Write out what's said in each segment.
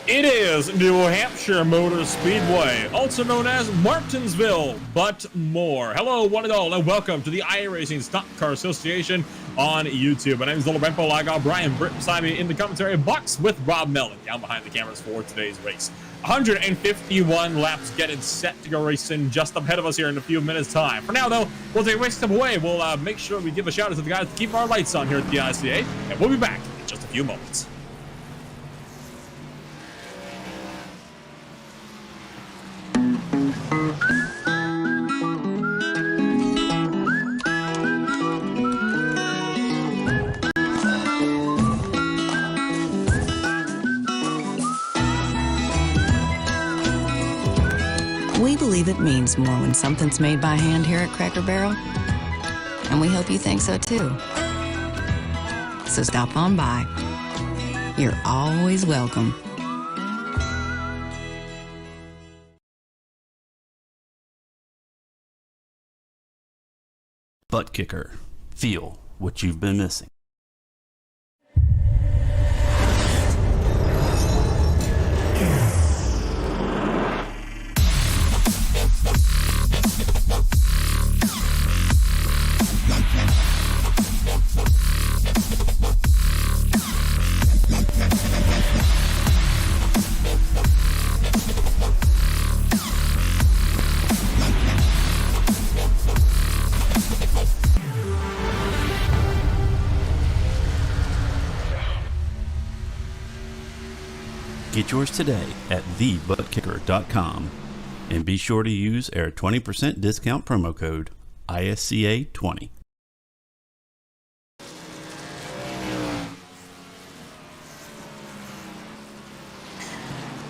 It is New Hampshire Motor Speedway, also known as Martinsville, but more. Hello, one and all, and welcome to the iRacing Stock Car Association on YouTube. My name is Little Brempo. I got Brian Britt beside me in the commentary box with Rob Mellon down behind the cameras for today's race. 151 laps getting set to go racing just ahead of us here in a few minutes' time. For now, though, we'll take a race step away. We'll make sure we give a shout out to the guys to keep our lights on here at the ISCA, and we'll be back in just a few moments. We believe it means more when something's made by hand here at Cracker Barrel, and we hope you think so too. So stop on by. You're always welcome. ButtKicker. Feel what you've been missing. Get yours today at TheButtKicker.com and be sure to use our 20% discount promo code ISCA20.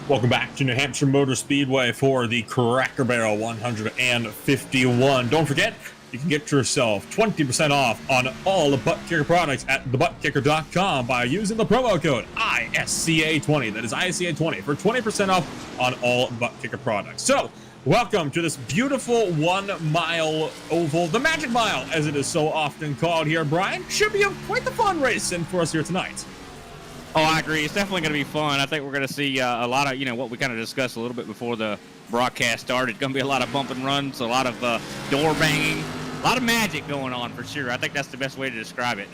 Welcome back to New Hampshire Motor Speedway for the Cracker Barrel 151. Don't forget, you can get yourself 20% off on all the ButtKicker products at TheButtKicker.com by using the promo code ISCA20. That is ISCA20 for 20% off on all ButtKicker products. So, welcome to this beautiful 1 mile oval, the Magic Mile, as it is so often called here. Brian, should be quite the fun race in for us here tonight. Oh, I agree. It's definitely going to be fun. I think we're going to see a lot of, what we kind of discussed a little bit before the broadcast started. It's going to be a lot of bump and runs, a lot of door banging, a lot of magic going on for sure. I think that's the best way to describe it.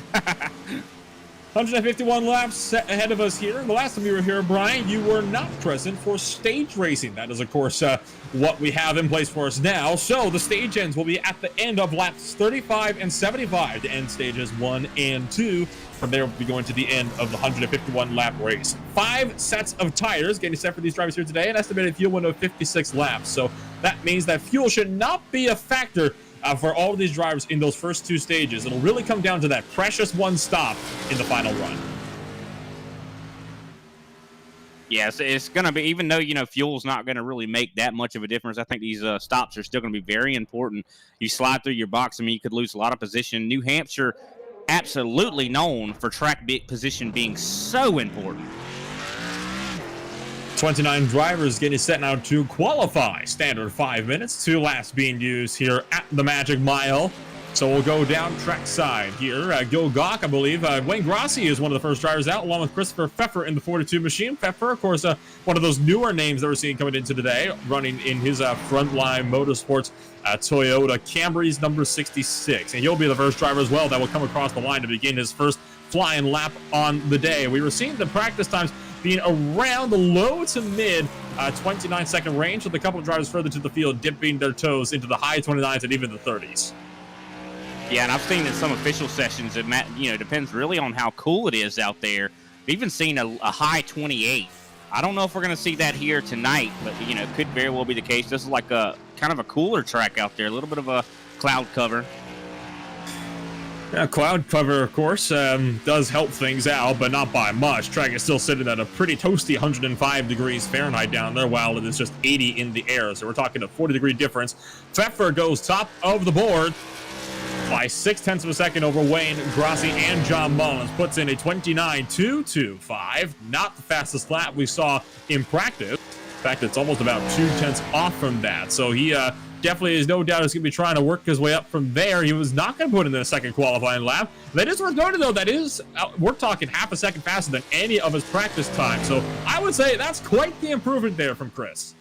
151 laps set ahead of us here. The last time you were here, Brian, you were not present for stage racing. That is, of course, what we have in place for us now. So the stage ends will be at the end of laps 35 and 75 to end stages 1 and 2. From there, we'll be going to the end of the 151 lap race. 5 sets of tires getting set for these drivers here today. An estimated fuel window of 56 laps. So that means that fuel should not be a factor for all of these drivers in those first 2 stages. It'll really come down to that precious one stop in the final run. Yes, it's going to be, even though, fuel's not going to really make that much of a difference, I think these stops are still going to be very important. You slide through your box, you could lose a lot of position. New Hampshire, absolutely known for track position being so important. 29 drivers getting set now to qualify. Standard 5 minutes. 2 laps being used here at the Magic Mile. So we'll go down trackside here. Gil Gawk, I believe. Wayne Grossi is one of the first drivers out, along with Christopher Pfeffer in the 42 machine. Pfeffer, of course, one of those newer names that we're seeing coming into today, running in his Frontline Motorsports Toyota Camrys number 66. And he'll be the first driver as well that will come across the line to begin his first flying lap on the day. We were seeing the practice times being around the low to mid 29-second range, with a couple of drivers further to the field dipping their toes into the high 29s and even the 30s. Yeah, and I've seen in some official sessions, it depends really on how cool it is out there. We've even seen a high 28. I don't know if we're going to see that here tonight, but, it could very well be the case. This is like a kind of a cooler track out there, a little bit of a cloud cover. Yeah, cloud cover, of course, does help things out, but not by much. Track is still sitting at a pretty toasty 105 degrees Fahrenheit down there, while it is just 80 in the air. So we're talking a 40-degree difference. Pfeffer goes top of the board by 0.6 of a second over Wayne Grossi and John Mullins. Puts in a 29.225. Not the fastest lap we saw in practice. In fact, it's almost about 0.2 off from that. So he definitely is no doubt he's going to be trying to work his way up from there. He was not going to put in the second qualifying lap. That is worth noting, though. That is, we're talking half a second faster than any of his practice time. So I would say that's quite the improvement there from Chris.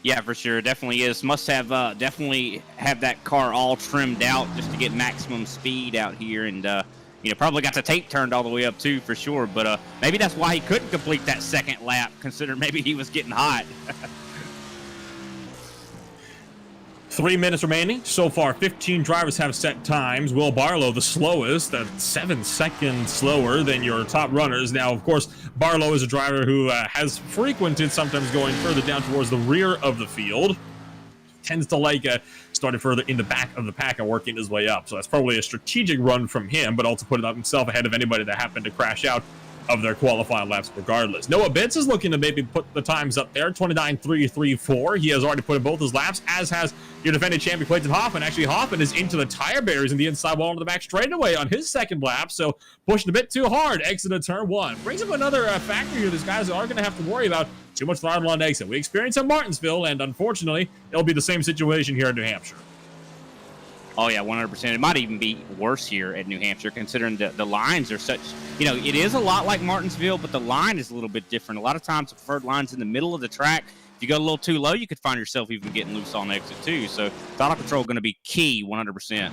Yeah, for sure. Definitely is. Must have definitely have that car all trimmed out just to get maximum speed out here. And, probably got the tape turned all the way up, too, for sure. But maybe that's why he couldn't complete that second lap, considering maybe he was getting hot. 3 minutes remaining. So far, 15 drivers have set times. Will Barlow, the slowest, at 7 seconds slower than your top runners. Now, of course, Barlow is a driver who has frequented sometimes going further down towards the rear of the field. Tends to like starting further in the back of the pack and working his way up. So that's probably a strategic run from him, but also putting himself ahead of anybody that happened to crash out of their qualifying laps regardless. Noah Bitts is looking to maybe put the times up there, 29.334. He has already put in both his laps, as has your defending champion Clayton Hoffman. Actually, Hoffman is into the tire barriers in the inside wall into the back straightaway on his second lap, so pushing a bit too hard. Exited turn one. Brings up another factor here. These guys are going to have to worry about too much throttle on exit. We experienced in Martinsville, and unfortunately, it'll be the same situation here in New Hampshire. Oh, yeah, 100%. It might even be worse here at New Hampshire, considering the lines are such, it is a lot like Martinsville, but the line is a little bit different. A lot of times, the preferred line's in the middle of the track. If you go a little too low, you could find yourself even getting loose on exit, too. So, throttle control going to be key, 100%.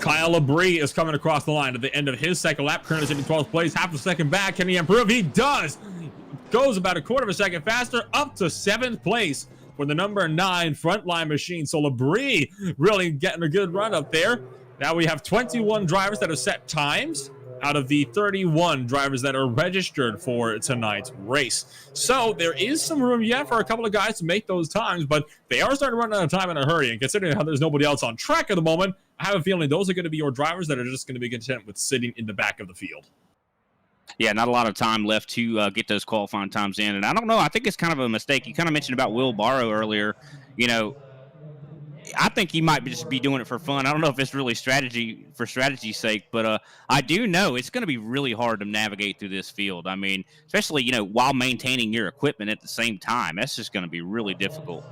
Kyle Labrie is coming across the line at the end of his second lap. Currently sitting in 12th place, half a second back. Can he improve? He does. Goes about a quarter of a second faster, up to 7th place for the number 9 frontline machine. So Labrie really getting a good run up there. Now we have 21 drivers that have set times out of the 31 drivers that are registered for tonight's race. So there is some room yet for a couple of guys to make those times, but they are starting to run out of time in a hurry. And considering how there's nobody else on track at the moment, I have a feeling those are going to be your drivers that are just going to be content with sitting in the back of the field. Yeah, not a lot of time left to get those qualifying times in. And I don't know, I think it's kind of a mistake. You kind of mentioned about Will Barrow earlier. I think he might just be doing it for fun. I don't know if it's really strategy for strategy's sake, but I do know it's going to be really hard to navigate through this field. I mean, especially, while maintaining your equipment at the same time. That's just going to be really difficult.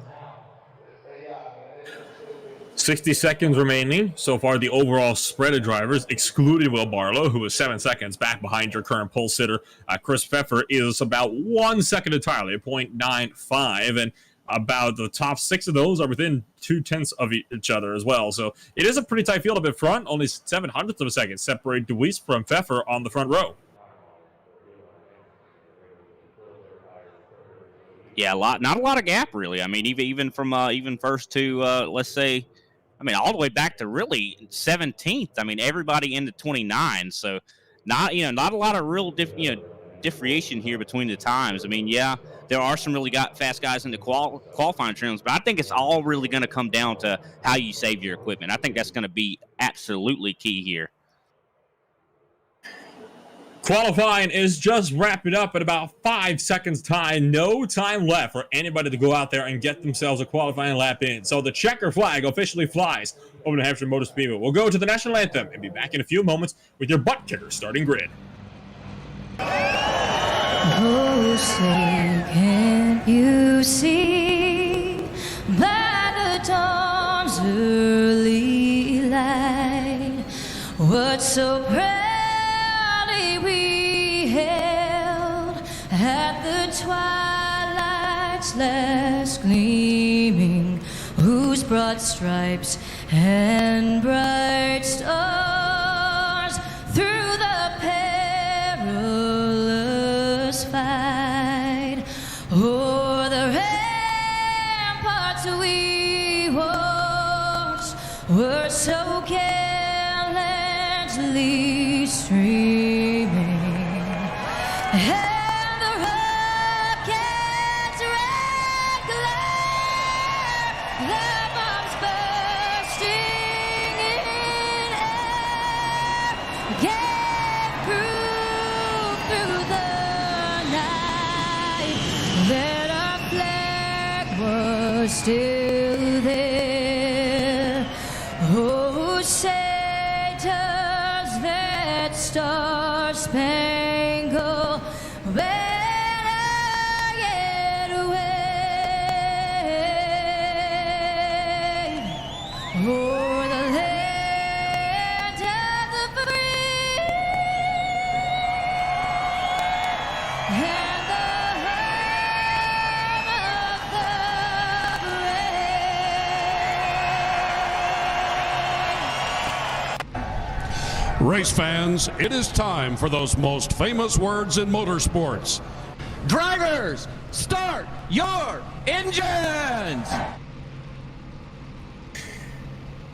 60 seconds remaining. So far, the overall spread of drivers, excluding Will Barlow, who is 7 seconds back behind your current pole sitter. Chris Pfeffer is about 1 second entirely, 0.95, and about the top 6 of those are within 0.2 of each other as well. So it is a pretty tight field up in front. Only 0.07 of a second separate Deweese from Pfeffer on the front row. Yeah, not a lot of gap, really. I mean, even from first to, let's say, all the way back to really 17th. I mean, everybody into 29. So not a lot of real differentiation here between the times. I mean, yeah, there are some really fast guys in the qualifying trims, but I think it's all really going to come down to how you save your equipment. I think that's going to be absolutely key here. Qualifying is just wrapping up at about 5 seconds time. No time left for anybody to go out there and get themselves a qualifying lap in. So the checker flag officially flies over the Hampshire Motor Speedway. We'll go to the national anthem and be back in a few moments with your ButtKicker starting grid. Oh, say, can't you see by the dawn's early light what so proudly we held at the twilight's last gleaming, whose broad stripes and bright stars through the perilous fight o'er the ramparts we watched were so gallantly streaming, and the rockets' red glare, the bombs bursting in air, gave proof through the night that our flag was still there. Oh, say does that star-spangled banner yet Race fans, it is time for those most famous words in motorsports. Drivers, start your engines!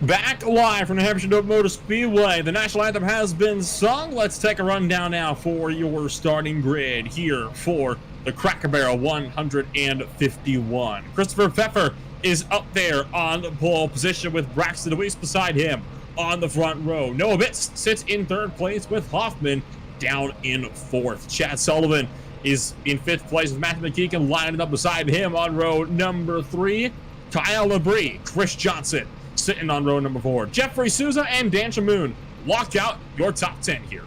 Back live from the Hampshire Motor Speedway. The national anthem has been sung. Let's take a rundown now for your starting grid here for the Cracker Barrel 151. Christopher Pfeffer is up there on the pole position with Braxton Deweese beside him on the front row. Noah Bitts sits in third place with Hoffman down in fourth. Chad Sullivan is in fifth place with Matthew McKeegan lining up beside him on row number 3. Kyle Labrie, Chris Johnson sitting on row number 4. Jeffrey Souza and Dan Shamoon lock out your top 10 here.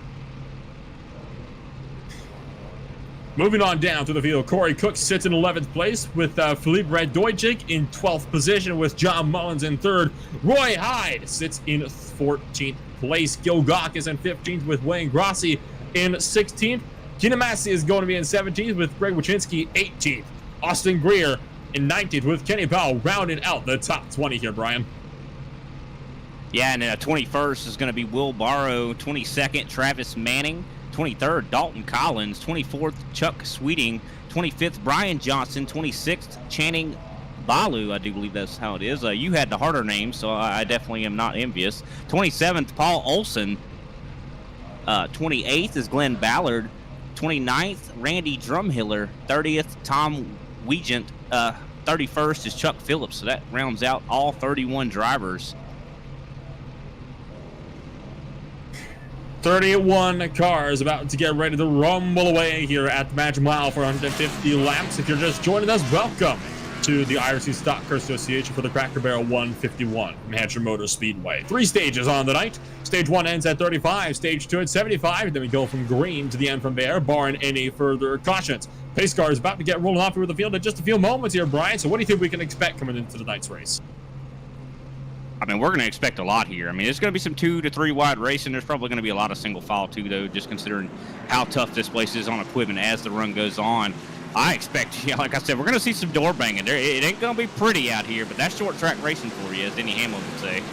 Moving on down to the field, Corey Cook sits in 11th place with Philippe Radojic in 12th position with John Mullins in 3rd. Roy Hyde sits in 14th place. Gil Gock is in 15th with Wayne Grossi in 16th. Keenan Massey is going to be in 17th with Greg Wachinski 18th. Austin Greer in 19th with Kenny Powell rounding out the top 20 here, Brian. Yeah, and 21st is going to be Will Barrow, 22nd, Travis Manning, 23rd, Dalton Collins, 24th, Chuck Sweeting, 25th, Brian Johnson, 26th, Channing Balu, I do believe that's how it is. You had the harder name, so I definitely am not envious. 27th, Paul Olson. 28th is Glenn Ballard. 29th, Randy Drumhiller. 30th, Tom Wiegent. 31st is Chuck Phillips, so that rounds out all 31 drivers. 31 cars about to get ready to rumble away here at the Magic Mile for 150 laps. If you're just joining us, welcome to the IRC Stock Car Association for the Cracker Barrel 151 from Hampshire Motor Speedway. 3 stages on the night. Stage 1 ends at 35, stage 2 at 75, then we go from green to the end from there, barring any further cautions. Pace car is about to get rolling off through the field in just a few moments here, Brian. So what do you think we can expect coming into tonight's race? I mean, we're going to expect a lot here. I mean, it's going to be some 2 to 3 wide racing. There's probably going to be a lot of single file too, though, just considering how tough this place is on equipment as the run goes on. I expect, yeah, like I said, we're going to see some door banging. It ain't going to be pretty out here, but that's short track racing for you, as Denny Hamlin would say.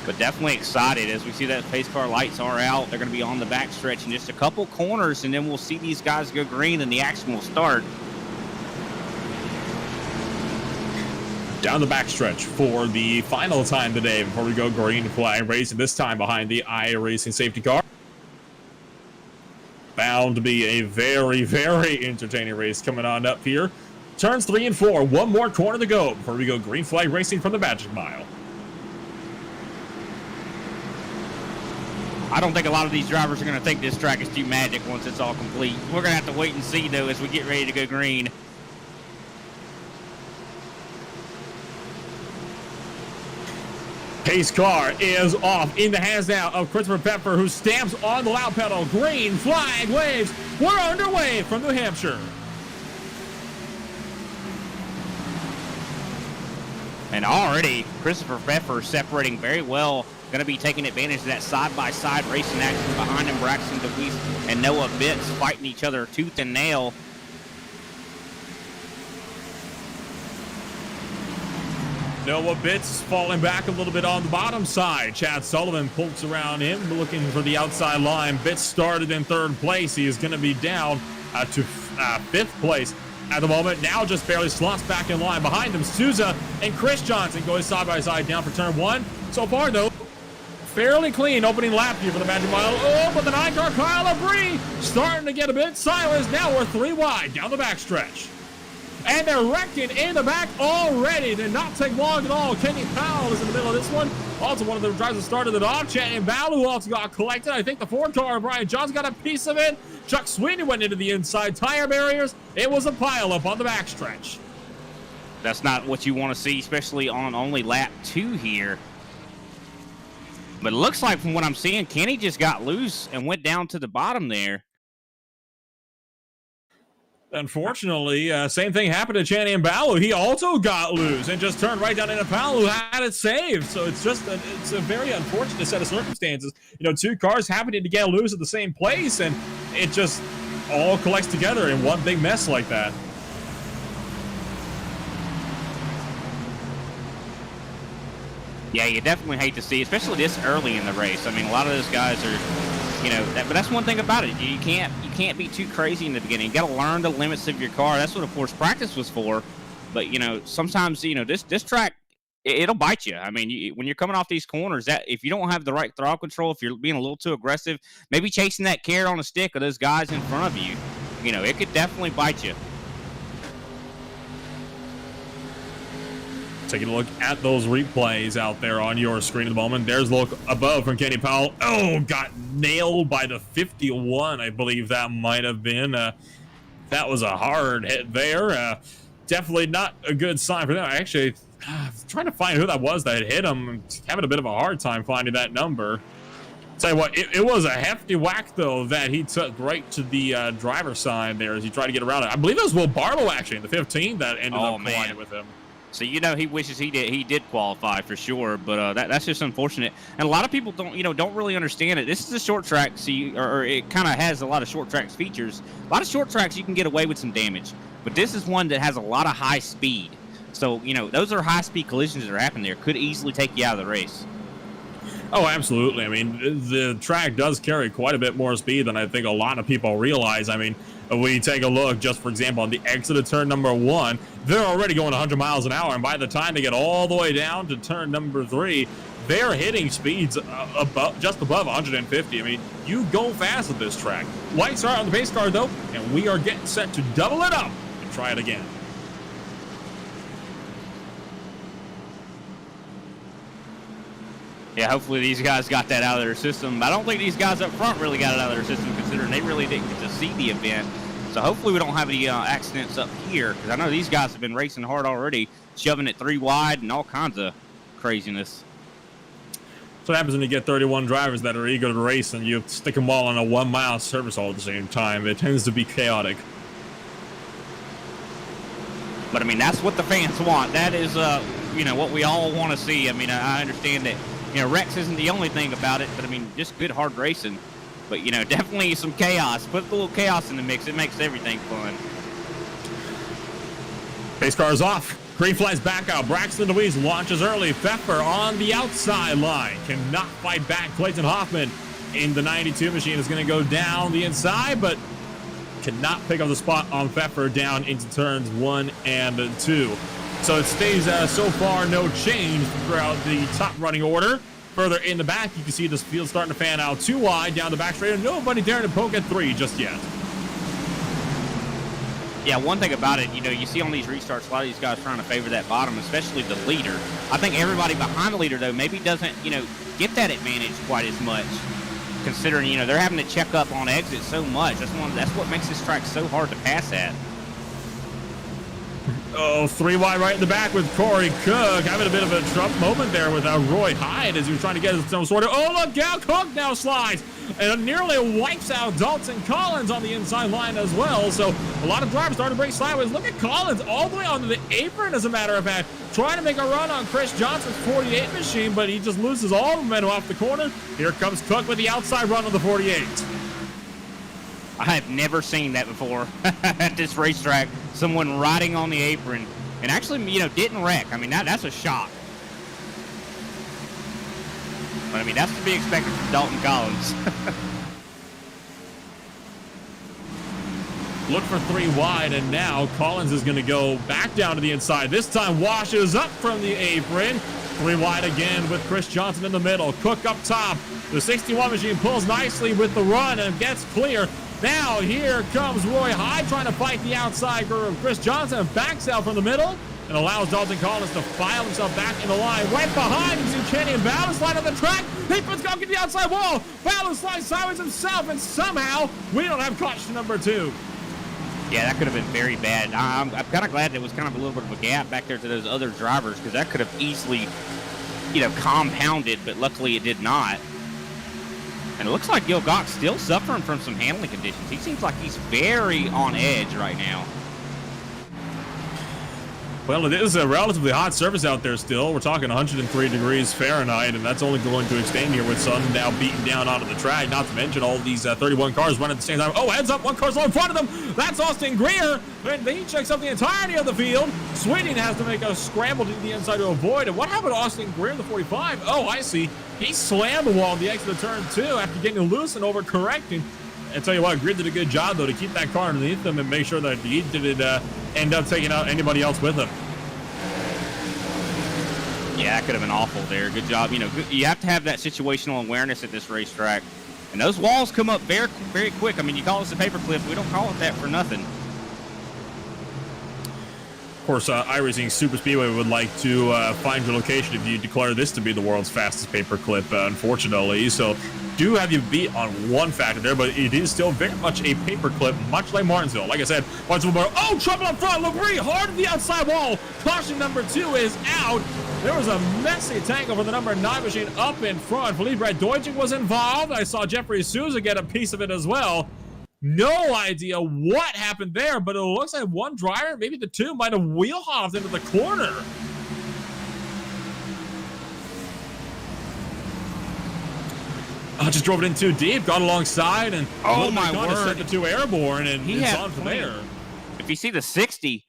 But definitely excited as we see that pace car lights are out. They're going to be on the backstretch in just a couple corners, and then we'll see these guys go green and the action will start. Down the backstretch for the final time today before we go green flag racing, this time behind the iRacing safety car. Bound to be a very, very entertaining race coming on up here. Turns 3 and 4, one more corner to go before we go green flag racing from the Magic Mile. I don't think a lot of these drivers are going to think this track is too magic once it's all complete. We're going to have to wait and see, though, as we get ready to go green. Pace car is off in the hands now of Christopher Pfeffer, who stamps on the loud pedal. Green flag waves. We're underway from New Hampshire. And already, Christopher Pfeffer separating very well. Going to be taking advantage of that side-by-side racing action behind him. Braxton Deweese and Noah Bitts fighting each other tooth and nail. Noah Bitts falling back a little bit on the bottom side. Chad Sullivan pulls around him, looking for the outside line. Bitts started in 3rd place. He is going to be down to 5th place at the moment. Now just barely slots back in line. Behind him, Souza and Chris Johnson going side by side down for turn 1. So far, though, fairly clean opening lap here for the Magic Mile. Oh, but the 9-car Kyle Labrie starting to get a bit silenced. Now we're 3 wide down the backstretch. And they're wrecking in the back already. Did not take long at all. Kenny Powell is in the middle of this one. Also, one of the drivers that started it off. Channing Balu also got collected. I think the 4-car, Brian Johnson, got a piece of it. Chuck Sweeney went into the inside tire barriers. It was a pileup on the backstretch. That's not what you want to see, especially on only lap 2 here. But it looks like from what I'm seeing, Kenny just got loose and went down to the bottom there. Unfortunately, same thing happened to Channing Balu. He also got loose and just turned right down into Powell, who had it saved. So it's just it's a very unfortunate set of circumstances. You know, 2 cars happening to get loose at the same place, and it just all collects together in one big mess like that. Yeah, you definitely hate to see, especially this early in the race. I mean, a lot of those guys are, but that's one thing about it. You can't be too crazy in the beginning. You got to learn the limits of your car. That's what, of course, practice was for. But sometimes this track, it'll bite you. I mean, when you're coming off these corners, that if you don't have the right throttle control, if you're being a little too aggressive, maybe chasing that carrot on a stick of those guys in front of you, it could definitely bite you. Taking a look at those replays out there on your screen at the moment. There's a look above from Kenny Powell. Oh, got nailed by the 51, I believe that might have been. That was a hard hit there. Definitely not a good sign for them. I actually trying to find who that was that hit him. I'm having a bit of a hard time finding that number. Tell you what, it was a hefty whack, though, that he took right to the driver's side there as he tried to get around it. I believe it was Will Barlow, actually, in the 15 that ended up colliding with him. So he wishes he did qualify for sure, but that's just unfortunate. And a lot of people don't really understand it. This is a short track, or it kind of has a lot of short tracks features. A lot of short tracks you can get away with some damage, but this is one that has a lot of high speed. So those are high speed collisions that are happening there. Could easily take you out of the race. Oh, absolutely. I mean, the track does carry quite a bit more speed than I think a lot of people realize. I mean, we take a look, just for example, on the exit of turn number 1, they're already going 100 miles an hour, and by the time they get all the way down to turn number 3, they're hitting speeds just above 150. I mean, you go fast at this track. Lights are on the pace car, though, and we are getting set to double it up and try it again. Yeah, hopefully these guys got that out of their system. I don't think these guys up front really got it out of their system, considering they really didn't get to see the event. So hopefully we don't have any accidents up here, because I know these guys have been racing hard already, shoving it 3 wide and all kinds of craziness. So what happens when you get 31 drivers that are eager to race and you stick them all on a 1-mile service all at the same time? It tends to be chaotic. But, I mean, that's what the fans want. That is, what we all want to see. I mean, I understand that, Rex isn't the only thing about it, but, I mean, just good, hard racing. But, definitely some chaos. Put a little chaos in the mix. It makes everything fun. Pace car is off. Green flies back out. Braxton DeWeese launches early. Pfeffer on the outside line. Cannot fight back. Clayton Hoffman in the 92 machine is going to go down the inside, but cannot pick up the spot on Pfeffer down into turns 1 and 2. So it stays so far no change throughout the top running order. Further in the back, you can see this field starting to fan out 2 wide down the back straight. Nobody daring to poke at 3 just yet. Yeah, one thing about it, you see on these restarts, a lot of these guys trying to favor that bottom, especially the leader. I think everybody behind the leader, though, maybe doesn't, get that advantage quite as much, considering, they're having to check up on exit so much. That's what makes this track so hard to pass at. Oh, 3 wide right in the back with Corey Cook. Having a bit of a Trump moment there with Roy Hyde as he was trying to get some sort of... Oh, look, Gal Cook now slides and nearly wipes out Dalton Collins on the inside line as well. So a lot of drivers starting to break sideways. Look at Collins all the way onto the apron, as a matter of fact, trying to make a run on Chris Johnson's 48 machine, but he just loses all momentum off the corner. Here comes Cook with the outside run on the 48. I have never seen that before at this racetrack. Someone riding on the apron and actually, didn't wreck. I mean, that's a shock. But, I mean, that's to be expected from Dalton Collins. Look for 3 wide, and now Collins is going to go back down to the inside. This time washes up from the apron. 3 wide again with Chris Johnson in the middle. Cook up top. The 61 machine pulls nicely with the run and gets clear. Now here comes Roy Hyde trying to fight the outside of Chris Johnson and backs out from the middle and allows Dalton Collins to file himself back in the line. Right behind him, you see Kenny and Ballard slide on the track. He puts Cook to the outside wall. Ballard slides sideways himself, and somehow we don't have caution number 2. Yeah, that could have been very bad. I'm kind of glad there was kind of a little bit of a gap back there to those other drivers, because that could have easily, compounded, but luckily it did not. And it looks like Gil Gock's still suffering from some handling conditions. He seems like he's very on edge right now. Well, it is a relatively hot surface out there still. We're talking 103 degrees Fahrenheit, and that's only going to extend here with sun now beating down onto the track. Not to mention all these 31 cars running at the same time. Oh, heads up, one car's in front of them. That's Austin Greer, and he checks up the entirety of the field. Sweeting has to make a scramble to the inside to avoid it. What happened to Austin Greer in the 45? Oh, I see. He slammed the wall at the exit of turn 2 after getting loose and overcorrecting. I tell you what, Greer did a good job, though, to keep that car underneath him and make sure that he didn't end up taking out anybody else with him. Yeah, that could have been awful there. Good job. You know, you have to have that situational awareness at this racetrack. And those walls come up very, very quick. I mean, you call this a paperclip. We don't call it that for nothing. Of course, iRacing Super Speedway would like to find your location if you declare this to be the world's fastest paperclip, unfortunately. So, do have you beat on one factor there, but it is still very much a paperclip, much like Martinsville. Like I said, oh, trouble up front, Labrie hard at the outside wall. Caution number 2 is out. There was a messy tangle for the number 9 machine up in front. Philippe Deutsching was involved. I saw Jeffrey Souza get a piece of it as well. No idea what happened there, but it looks like one driver, maybe the two, might have wheel-hopped into the corner. Just drove it in too deep, got alongside, and oh my word, sent the 2 airborne, and he it's on from there. If you see the 60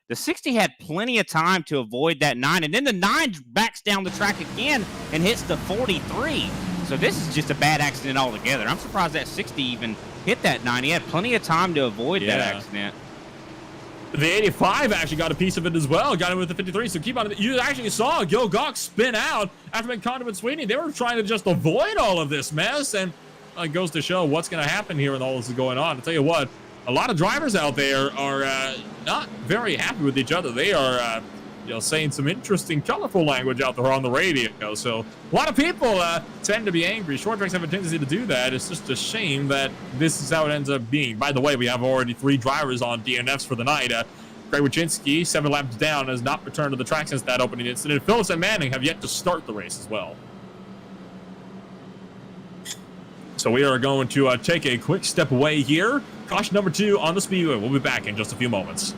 had plenty of time to avoid that 9, and then the 9 backs down the track again and hits the 43. So this is just a bad accident altogether. I'm surprised that 60 even hit that 9. He had plenty of time to avoid that accident. The 85 actually got a piece of it as well. Got him with the 53. So keep on. You actually saw Gil Gok spin out after being caught with Sweeney. They were trying to just avoid all of this mess, and it goes to show what's going to happen here when all this is going on. I'll tell you what, a lot of drivers out there are not very happy with each other. They are saying some interesting, colorful language out there on the radio. So a lot of people tend to be angry. Short tracks have a tendency to do that. It's just a shame that this is how it ends up being. By the way, we have already 3 drivers on DNFs for the night. Greg Wyszynski, 7 laps down, has not returned to the track since that opening incident. Phillips and Manning have yet to start the race as well. So we are going to take a quick step away here. Caution number 2 on the speedway. We'll be back in just a few moments.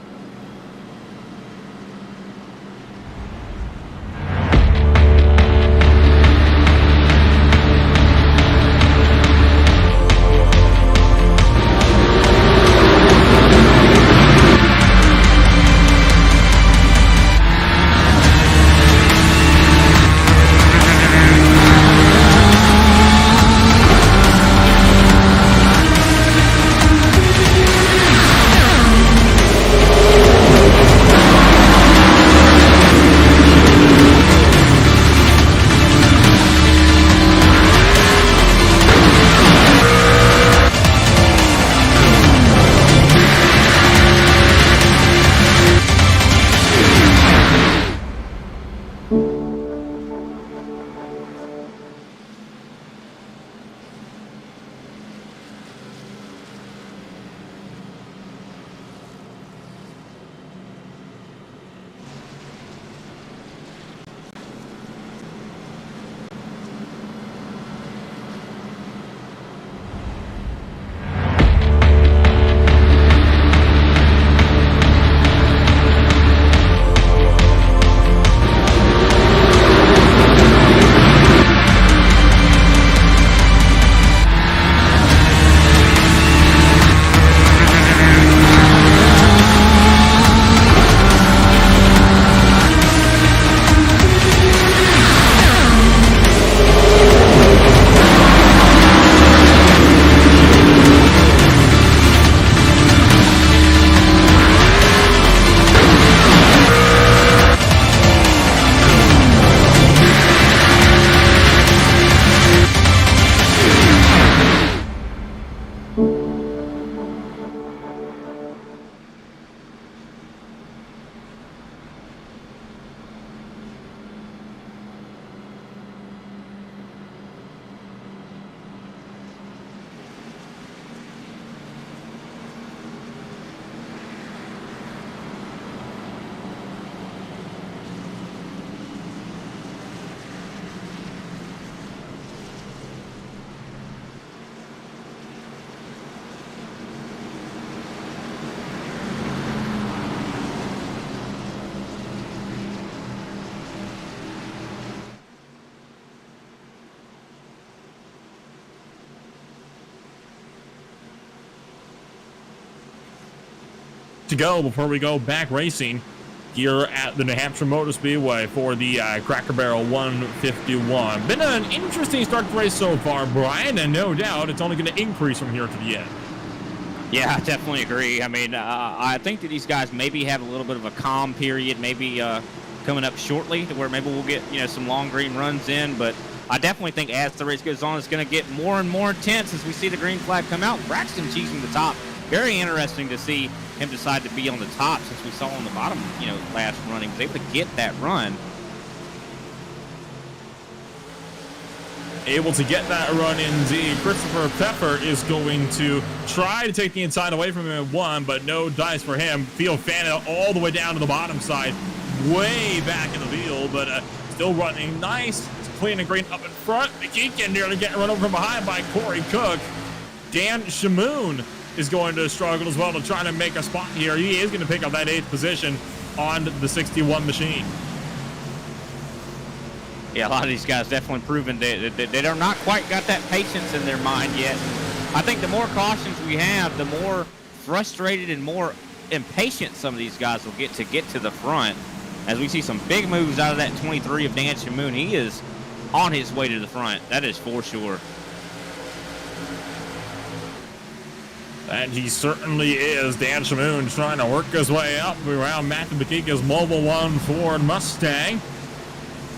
to go before we go back racing here at the New Hampshire Motor Speedway for the Cracker Barrel 151. Been an interesting start to the race so far, Brian, and no doubt it's only going to increase from here to the end. Yeah, I definitely agree. I mean, I think that these guys maybe have a little bit of a calm period, maybe coming up shortly, to where maybe we'll get some long green runs in. But I definitely think as the race goes on, it's going to get more and more intense as we see the green flag come out. Braxton choosing the top. Very interesting to see him decide to be on the top, since we saw on the bottom, last run. He was able to get that run. Able to get that run indeed. Christopher Pfeffer is going to try to take the inside away from him at 1, but no dice for him. Field Fana all the way down to the bottom side, way back in the field, but still running nice. Clean and green up in front. McKeegan nearly getting run over from behind by Corey Cook. Dan Shamoon is going to struggle as well to try to make a spot here. He is going to pick up that 8th position on the 61 machine. Yeah, a lot of these guys definitely proven that they're not quite got that patience in their mind yet. I think the more cautions we have, the more frustrated and more impatient some of these guys will get to the front. As we see some big moves out of that 23 of Dan Shamoon, he is on his way to the front. That is for sure. And he certainly is. Dan Shamoon trying to work his way up around Matthew McKeegan's Mobile One Ford Mustang.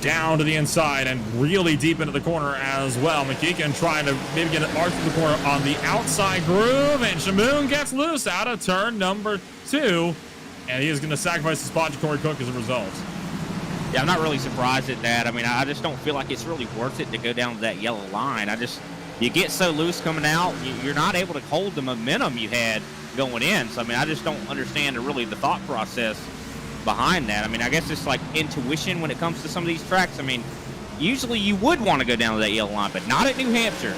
Down to the inside and really deep into the corner as well. McKeegan trying to maybe get an arc through the corner on the outside groove, and Shamoon gets loose out of turn number 2, and he is going to sacrifice the spot to Corey Cook as a result. Yeah, I'm not really surprised at that. I mean, I just don't feel like it's really worth it to go down to that yellow line. You get so loose coming out, you're not able to hold the momentum you had going in. So, I mean, I just don't understand the thought process behind that. I mean, I guess it's like intuition when it comes to some of these tracks. I mean, usually you would want to go down to that yellow line, but not at New Hampshire.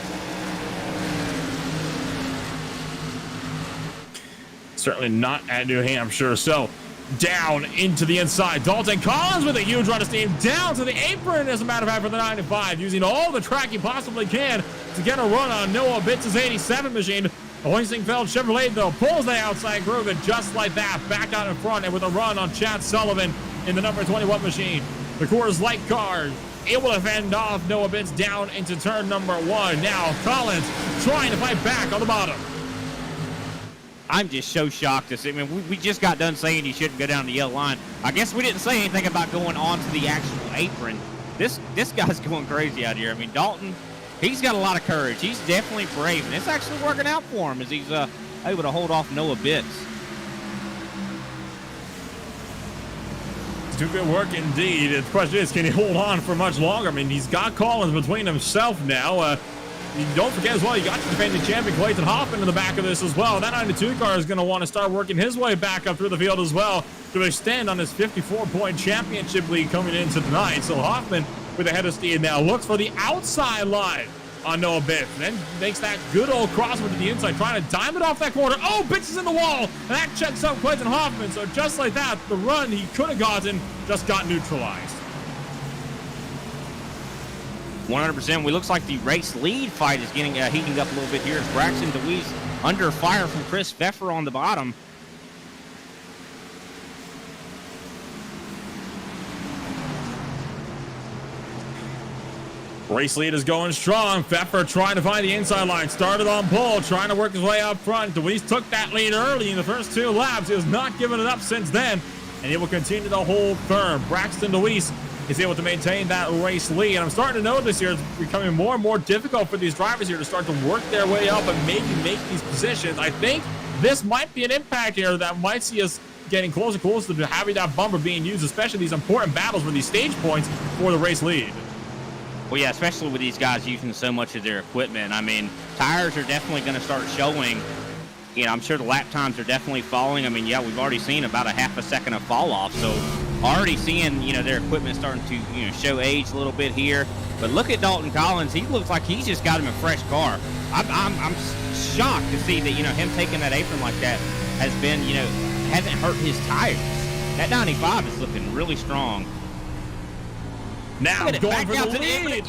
Certainly not at New Hampshire. So down into the inside. Dalton Collins with a huge run of steam down to the apron, as a matter of fact, for the 95, using all the track he possibly can to get a run on Noah Bitts' 87 machine. Hoistingfeld Chevrolet, though, pulls the outside groove, and just like that, back out in front and with a run on Chad Sullivan in the number 21 machine. The Coors Light car able to fend off Noah Bitts down into turn number 1. Now Collins trying to fight back on the bottom. I'm just so shocked to see. I mean, we just got done saying you shouldn't go down the yellow line. I guess we didn't say anything about going onto the actual apron. This guy's going crazy out here. I mean, Dalton, he's got a lot of courage. He's definitely brave, and it's actually working out for him as he's able to hold off Noah Bitts. Do good work indeed. The question is, can he hold on for much longer? I mean, he's got Collins between himself now. You don't forget as well, you got the defending champion Clayton Hoffman in the back of this as well. That 92 car is going to want to start working his way back up through the field as well to extend on his 54-point championship lead coming into tonight. So Hoffman with a head of steam now looks for the outside line on Noah Bitts. Then makes that good old crossover to the inside, trying to dime it off that corner. Oh, Bitts is in the wall, and that checks out Clayton Hoffman. So just like that, the run he could have gotten just got neutralized. 100%. We looks like the race lead fight is getting heating up a little bit here as Braxton DeWeese under fire from Chris Pfeffer on the bottom. Race lead is going strong. Pfeffer trying to find the inside line. Started on pole, trying to work his way up front. DeWeese took that lead early in the first 2 laps. He has not given it up since then, and he will continue to hold firm. Braxton DeWeese is able to maintain that race lead. And I'm starting to notice here it's becoming more and more difficult for these drivers here to start to work their way up and maybe make these positions. I think this might be an impact here that might see us getting closer and closer to having that bumper being used, especially these important battles for these stage points for the race lead. Well, yeah, especially with these guys using so much of their equipment. I mean, tires are definitely going to start showing. I'm sure the lap times are definitely falling. I mean, yeah, we've already seen about a half a second of fall off. So already seeing, their equipment starting to, show age a little bit here. But look at Dalton Collins. He looks like he's just got him a fresh car. I'm shocked to see that, him taking that apron like that has been, hasn't hurt his tires. That 95 is looking really strong. Now going for the lead.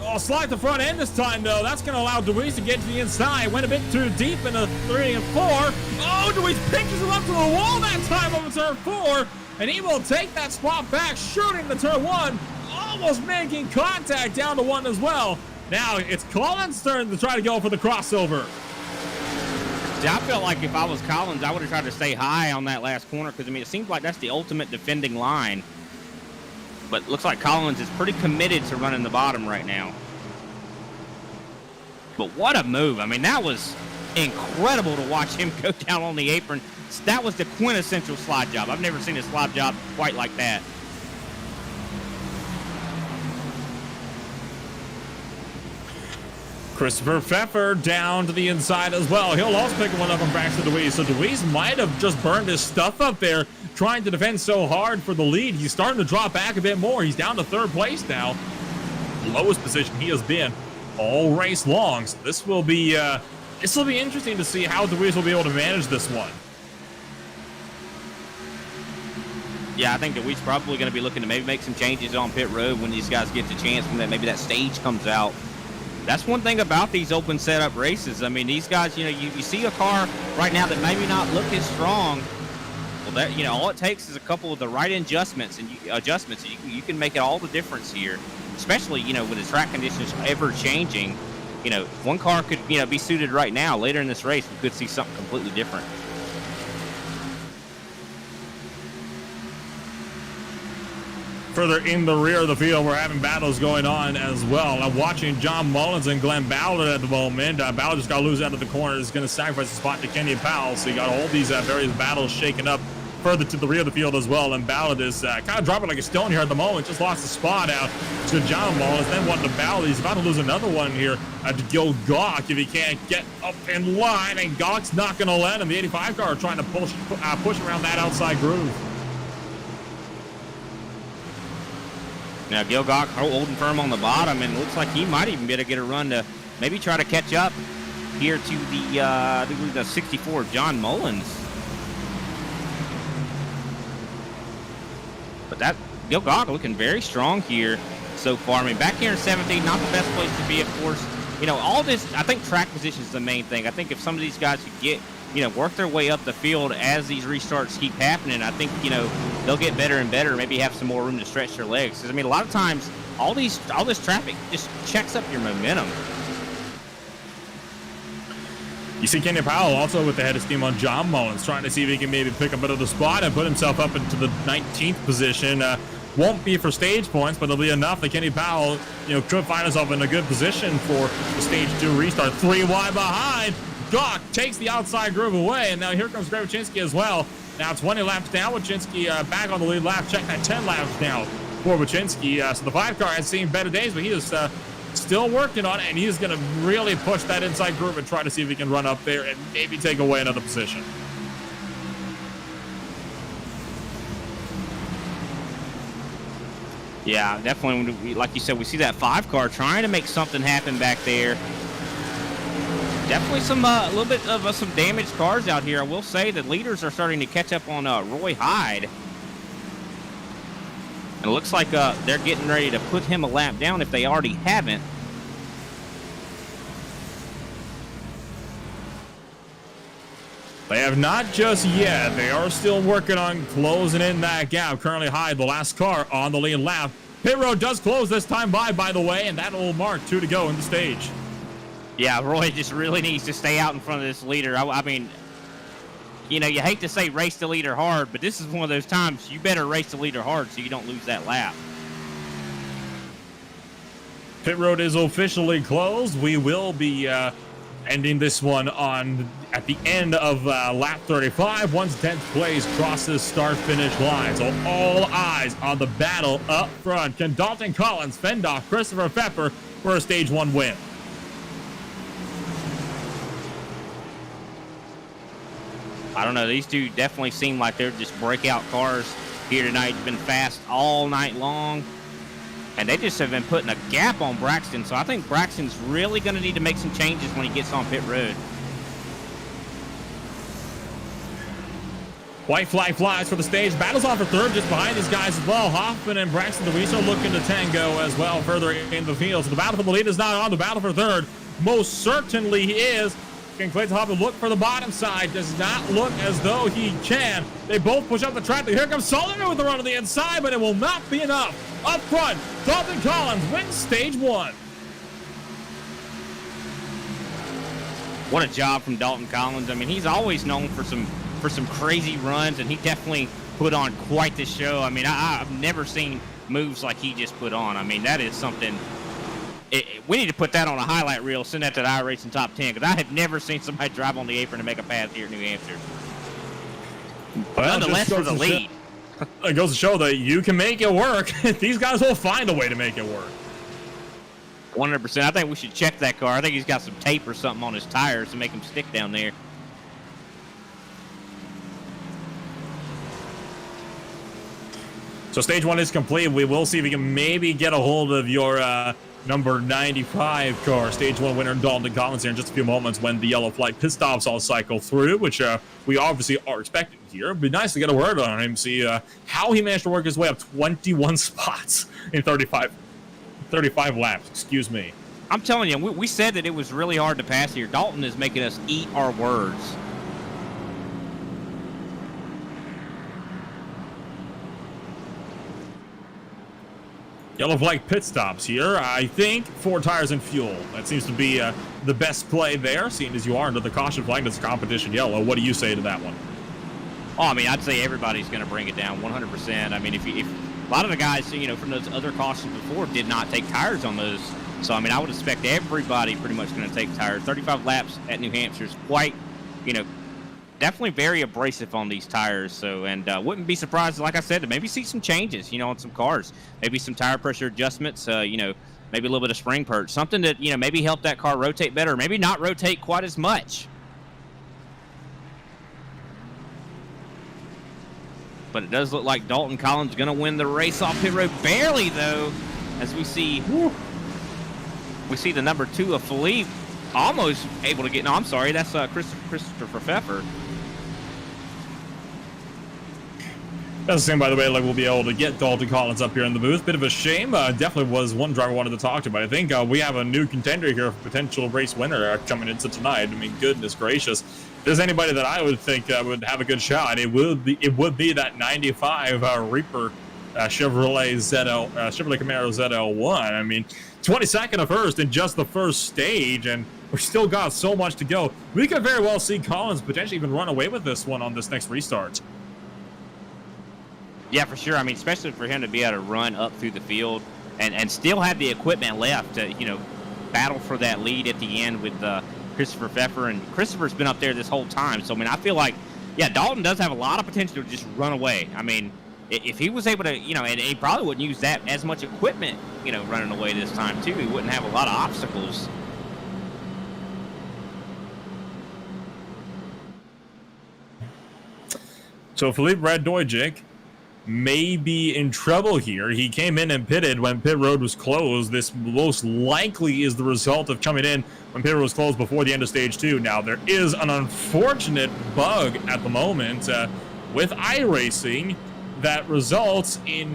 Oh, slide the front end this time, though. That's going to allow Deweese to get to the inside. Went a bit too deep in the 3 and 4. Oh, Deweese pitches him up to the wall that time over turn 4. And he will take that spot back, shooting the turn 1. Almost making contact down to 1 as well. Now it's Collins' turn to try to go for the crossover. See, I felt like if I was Collins, I would have tried to stay high on that last corner because, I mean, it seems like that's the ultimate defending line. But it looks like Collins is pretty committed to running the bottom right now. But what a move. I mean, that was incredible to watch him go down on the apron. That was the quintessential slide job. I've never seen a slide job quite like that. Christopher Pfeffer down to the inside as well. He'll also pick one up and back to Deweese. So Deweese might have just burned his stuff up there, trying to defend so hard for the lead. He's starting to drop back a bit more. He's down to 3rd place now. Lowest position he has been all race long. So this will be interesting to see how Deweese will be able to manage this one. Yeah, I think Deweese probably going to be looking to maybe make some changes on pit road when these guys get the chance when maybe that stage comes out. That's one thing about these open setup races. I mean, these guys, you see a car right now that maybe not look as strong. Well, that, all it takes is a couple of the right adjustments, and you can make it all the difference here. Especially, with the track conditions ever changing. One car could, be suited right now. Later in this race, we could see something completely different. Further in the rear of the field, we're having battles going on as well. I'm watching John Mullins and Glenn Ballard at the moment. Ballard just got to lose out of the corner. He's going to sacrifice the spot to Kenny Powell. So you got all these various battles shaken up further to the rear of the field as well. And Ballard is kind of dropping like a stone here at the moment. Just lost the spot out to John Mullins. Then one to Ballard. He's about to lose another one here to Gil Gawk if he can't get up in line. And Gawk's not going to let him. The 85 car trying to push around that outside groove. Now, Gil Gawk holding firm on the bottom, and looks like he might even be able to get a run to maybe try to catch up here to the 64 John Mullins. But that Gil Gawk looking very strong here so far. I mean, back here in 17, not the best place to be, of course. All this, I think track position is the main thing. I think if some of these guys could get, work their way up the field as these restarts keep happening, I think, they'll get better and better, maybe have some more room to stretch their legs. Because, I mean, a lot of times, all this traffic just checks up your momentum. You see Kenny Powell also with the head of steam on John Mullins, trying to see if he can maybe pick up another spot and put himself up into the 19th position. Won't be for stage points, but it'll be enough that Kenny Powell, could find himself in a good position for the stage 2 restart. 3 wide behind. Gawk takes the outside groove away, and now here comes Greg Wyszynski as well. Now 20 laps down. Wyszynski back on the lead lap. Check that 10 laps down for Wyszynski. So the 5 car has seen better days, but he is still working on it, and he's going to really push that inside groove and try to see if he can run up there and maybe take away another position. Yeah, definitely. Like you said, we see that 5 car trying to make something happen back there. Definitely some a little bit of some damaged cars out here. I will say the leaders are starting to catch up on Roy Hyde. And it looks like they're getting ready to put him a lap down if they already haven't. They have not just yet. They are still working on closing in that gap. Currently Hyde, the last car on the lead lap. Pit road does close this time by the way, and that will mark 2 to go in the stage. Yeah, Roy just really needs to stay out in front of this leader. I mean, you hate to say race the leader hard, but this is one of those times you better race the leader hard so you don't lose that lap. Pit road is officially closed. We will be ending this one at the end of lap 35. Once 10th place crosses start-finish line. So all eyes on the battle up front. Can Dalton Collins fend off Christopher Pfeffer for a stage 1 win? I don't know. These two definitely seem like they're just breakout cars here tonight. It's been fast all night long. And they just have been putting a gap on Braxton. So I think Braxton's really going to need to make some changes when he gets on pit road. White flag flies for the stage. Battles on for third just behind these guys as well. Hoffman and Braxton DeRiso looking to tango as well further in the field. So the battle for the lead is not on. The battle for third most certainly is. Can Clayton Hoffman look for the bottom side? Does not look as though he can. They both push up the track. Here comes Sullivan with the run to the inside, but it will not be enough. Up front, Dalton Collins wins stage 1. What a job from Dalton Collins. I mean, he's always known for some crazy runs, and he definitely put on quite the show. I mean, I've never seen moves like he just put on. I mean, that is something. We need to put that on a highlight reel, send that to the iRacing Top 10, because I have never seen somebody drive on the apron and make a pass here in New Hampshire. Well, nonetheless, for the lead. It goes to show that you can make it work. These guys will find a way to make it work. 100%. I think we should check that car. I think he's got some tape or something on his tires to make him stick down there. So stage 1 is complete. We will see if we can maybe get a hold of your number 95 car. Stage 1 winner Dalton Collins here in just a few moments when the yellow flight pit stops all cycle through, which we obviously are expecting here. It'd be nice to get a word on him, see how he managed to work his way up 21 spots in 35 laps, excuse me. I'm telling you, we said that it was really hard to pass here. Dalton is making us eat our words. Yellow flag pit stops here. I think 4 tires and fuel. That seems to be the best play there, seeing as you are under the caution flag. That's competition yellow. What do you say to that one? Oh, I mean, I'd say everybody's going to bring it down 100%. I mean, if a lot of the guys, you know, from those other cautions before did not take tires on those. So, I mean, I would expect everybody pretty much going to take tires. 35 laps at New Hampshire is quite, you know, definitely very abrasive on these tires. So, and wouldn't be surprised, like I said, to maybe see some changes, you know, on some cars. Maybe some tire pressure adjustments, you know, maybe a little bit of spring perch. Something that, you know, maybe help that car rotate better. Maybe not rotate quite as much. But it does look like Dalton Collins is going to win the race off pit road. Barely, though, as we see the number 2 of Philippe almost able to get. No, I'm sorry. That's Christopher Pfeffer. That's the same, by the way, like we'll be able to get Dalton Collins up here in the booth. Bit of a shame. Definitely was one driver I wanted to talk to, but I think we have a new contender here for potential race winner coming into tonight. I mean, goodness gracious. If there's anybody that I would think would have a good shot, it would be that 95 Reaper Chevrolet Camaro ZL1. I mean, 22nd of first in just the first stage, and we still got so much to go. We could very well see Collins potentially even run away with this one on this next restart. Yeah, for sure. I mean, especially for him to be able to run up through the field and still have the equipment left to, you know, battle for that lead at the end with Christopher Pfeffer. And Christopher's been up there this whole time. So, I mean, I feel like, yeah, Dalton does have a lot of potential to just run away. I mean, if he was able to, you know, and he probably wouldn't use that as much equipment, you know, running away this time, too. He wouldn't have a lot of obstacles. So, Philippe Radojic may be in trouble here. He came in and pitted when pit road was closed. This most likely is the result of coming in when pit road was closed before the end of stage 2. Now, there is an unfortunate bug at the moment with iRacing that results in,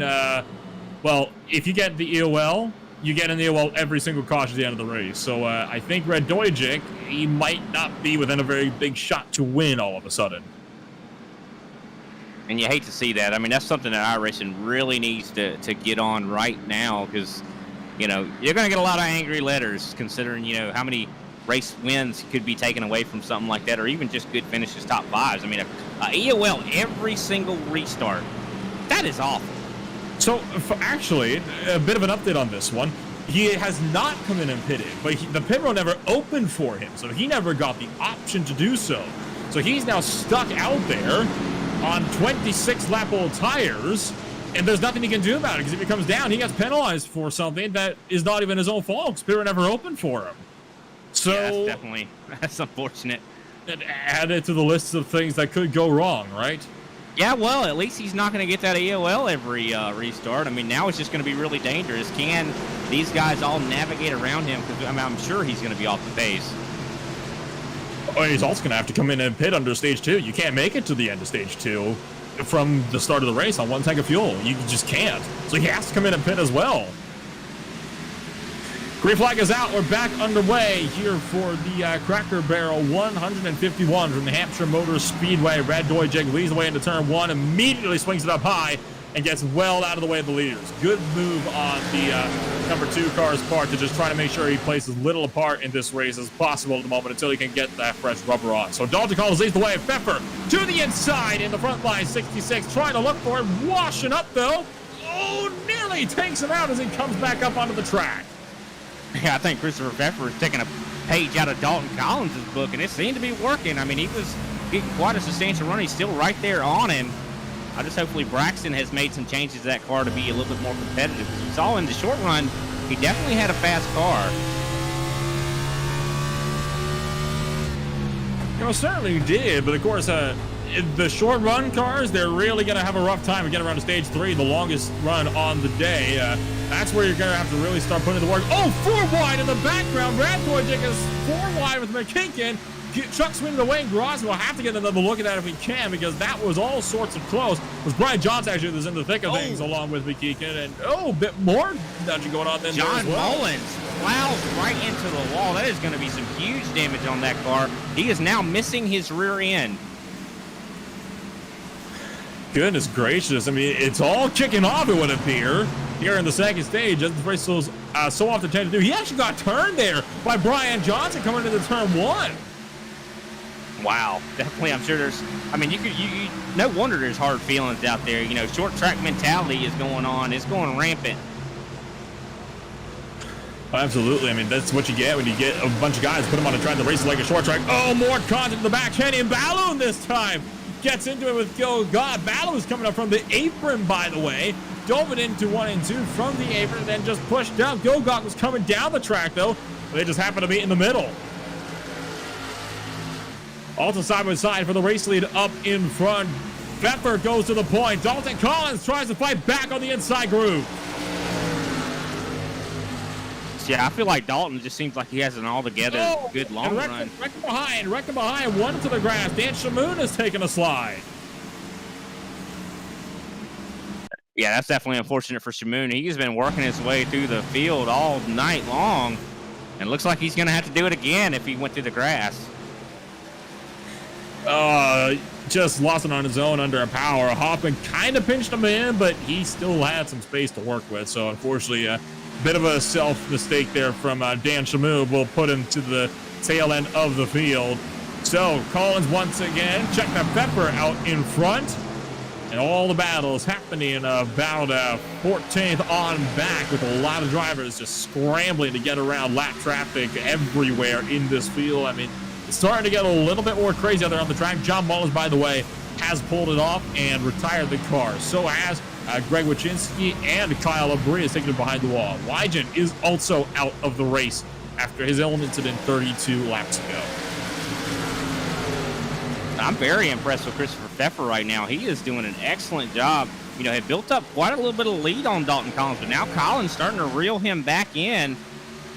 well, if you get the EOL, you get an EOL every single caution at the end of the race. So I think Radojic, he might not be within a very big shot to win all of a sudden. And you hate to see that. I mean, that's something that iRacing really needs to get on right now, because, you know, you're going to get a lot of angry letters considering, you know, how many race wins could be taken away from something like that, or even just good finishes, top 5s. I mean, EOL every single restart, that is awful. So, actually, a bit of an update on this one. He has not come in and pitted, but the pit road never opened for him, so he never got the option to do so. So he's now stuck out there on 26-lap-old tires, and there's nothing he can do about it, because if he comes down, he gets penalized for something that is not even his own fault. Spirit never opened for him. So yeah, that's unfortunate. It added to the list of things that could go wrong, right? Yeah, well, at least he's not going to get that EOL every restart. I mean, now it's just going to be really dangerous. Can these guys all navigate around him? Because I mean, I'm sure he's going to be off the pace. Oh, he's also going to have to come in and pit under stage 2. You can't make it to the end of stage 2 from the start of the race on 1 tank of fuel. You just can't. So he has to come in and pit as well. Green flag is out. We're back underway here for the Cracker Barrel 151 from the Hampshire Motor Speedway. Red Dojik leads the way into turn 1, immediately swings it up high and gets well out of the way of the leaders. Good move on the number 2 car's part to just try to make sure he plays as little apart in this race as possible at the moment until he can get that fresh rubber on. So Dalton Collins leads the way. Pfeffer to the inside in the front line. 66 trying to look for it. Washing up though. Oh, nearly takes him out as he comes back up onto the track. Yeah, I think Christopher Pfeffer is taking a page out of Dalton Collins' book, and it seemed to be working. I mean, he was getting quite a substantial run. He's still right there on him. I just hopefully Braxton has made some changes to that car to be a little bit more competitive. As we saw in the short run, he definitely had a fast car. You know, certainly did, but of course, the short run cars, they're really going to have a rough time to get around to stage 3, the longest run on the day. That's where you're going to have to really start putting in the work. Oh, 4 wide in the background. Brad Dojik is 4 wide with McKinkin. Chuck swinging away, and Gross will have to get another look at that if we can, because that was all sorts of close. It was Brian Johnson actually was in the thick of things along with McKinkin, and a bit more nudging going on than John there as well. Mullins plows right into the wall. That is going to be some huge damage on that car. He is now missing his rear end. Goodness gracious. I mean, it's all kicking off, it would appear, here in the second stage, as the race so often tend to do. He actually got turned there by Brian Johnson coming into turn 1. Wow, definitely. I'm sure there's, I mean, you no wonder there's hard feelings out there. You know, short track mentality is going on. It's going rampant. Absolutely. I mean, that's what you get when you get a bunch of guys, put them on a track that races like a short track. Oh, more content in the back. Kenny and Balloon this time gets into it with Go God. Balloon is coming up from the apron, by the way. Dove it into 1 and 2 from the apron, then just pushed down. Go God was coming down the track, though. They just happened to be in the middle. Also side by side for the race lead up in front. Pfeffer goes to the point. Dalton Collins tries to fight back on the inside groove. Yeah, I feel like Dalton just seems like he has an altogether good long run. Wrecking behind, 1 into the grass. Dan Shamoon has taken a slide. Yeah, that's definitely unfortunate for Shamoon. He's been working his way through the field all night long, and looks like he's going to have to do it again if he went through the grass. Just lost it on his own under a power. Hoffman kind of pinched him in, but he still had some space to work with. So unfortunately, a bit of a self-mistake there from Dan Shamoon will put him to the tail end of the field. So Collins once again, check that Pfeffer out in front. And all the battles happening about 14th on back, with a lot of drivers just scrambling to get around lap traffic everywhere in this field. I mean, it's starting to get a little bit more crazy out there on the track. John Mullins, by the way, has pulled it off and retired the car. So has Greg Wachinski, and Kyle Labrie is taking it behind the wall. Wygen is also out of the race after his own incident 32 laps ago. I'm very impressed with Christopher Pfeffer right now. He is doing an excellent job. You know, he built up quite a little bit of lead on Dalton Collins, but now Collins starting to reel him back in.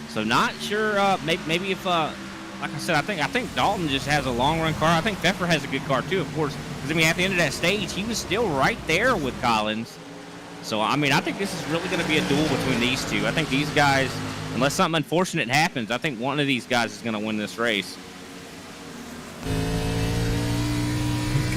So not sure, maybe if, like I said, I think Dalton just has a long-run car. I think Pfeffer has a good car too, of course. Because, I mean, at the end of that stage, he was still right there with Collins. So, I mean, I think this is really going to be a duel between these two. I think these guys, unless something unfortunate happens, I think one of these guys is going to win this race.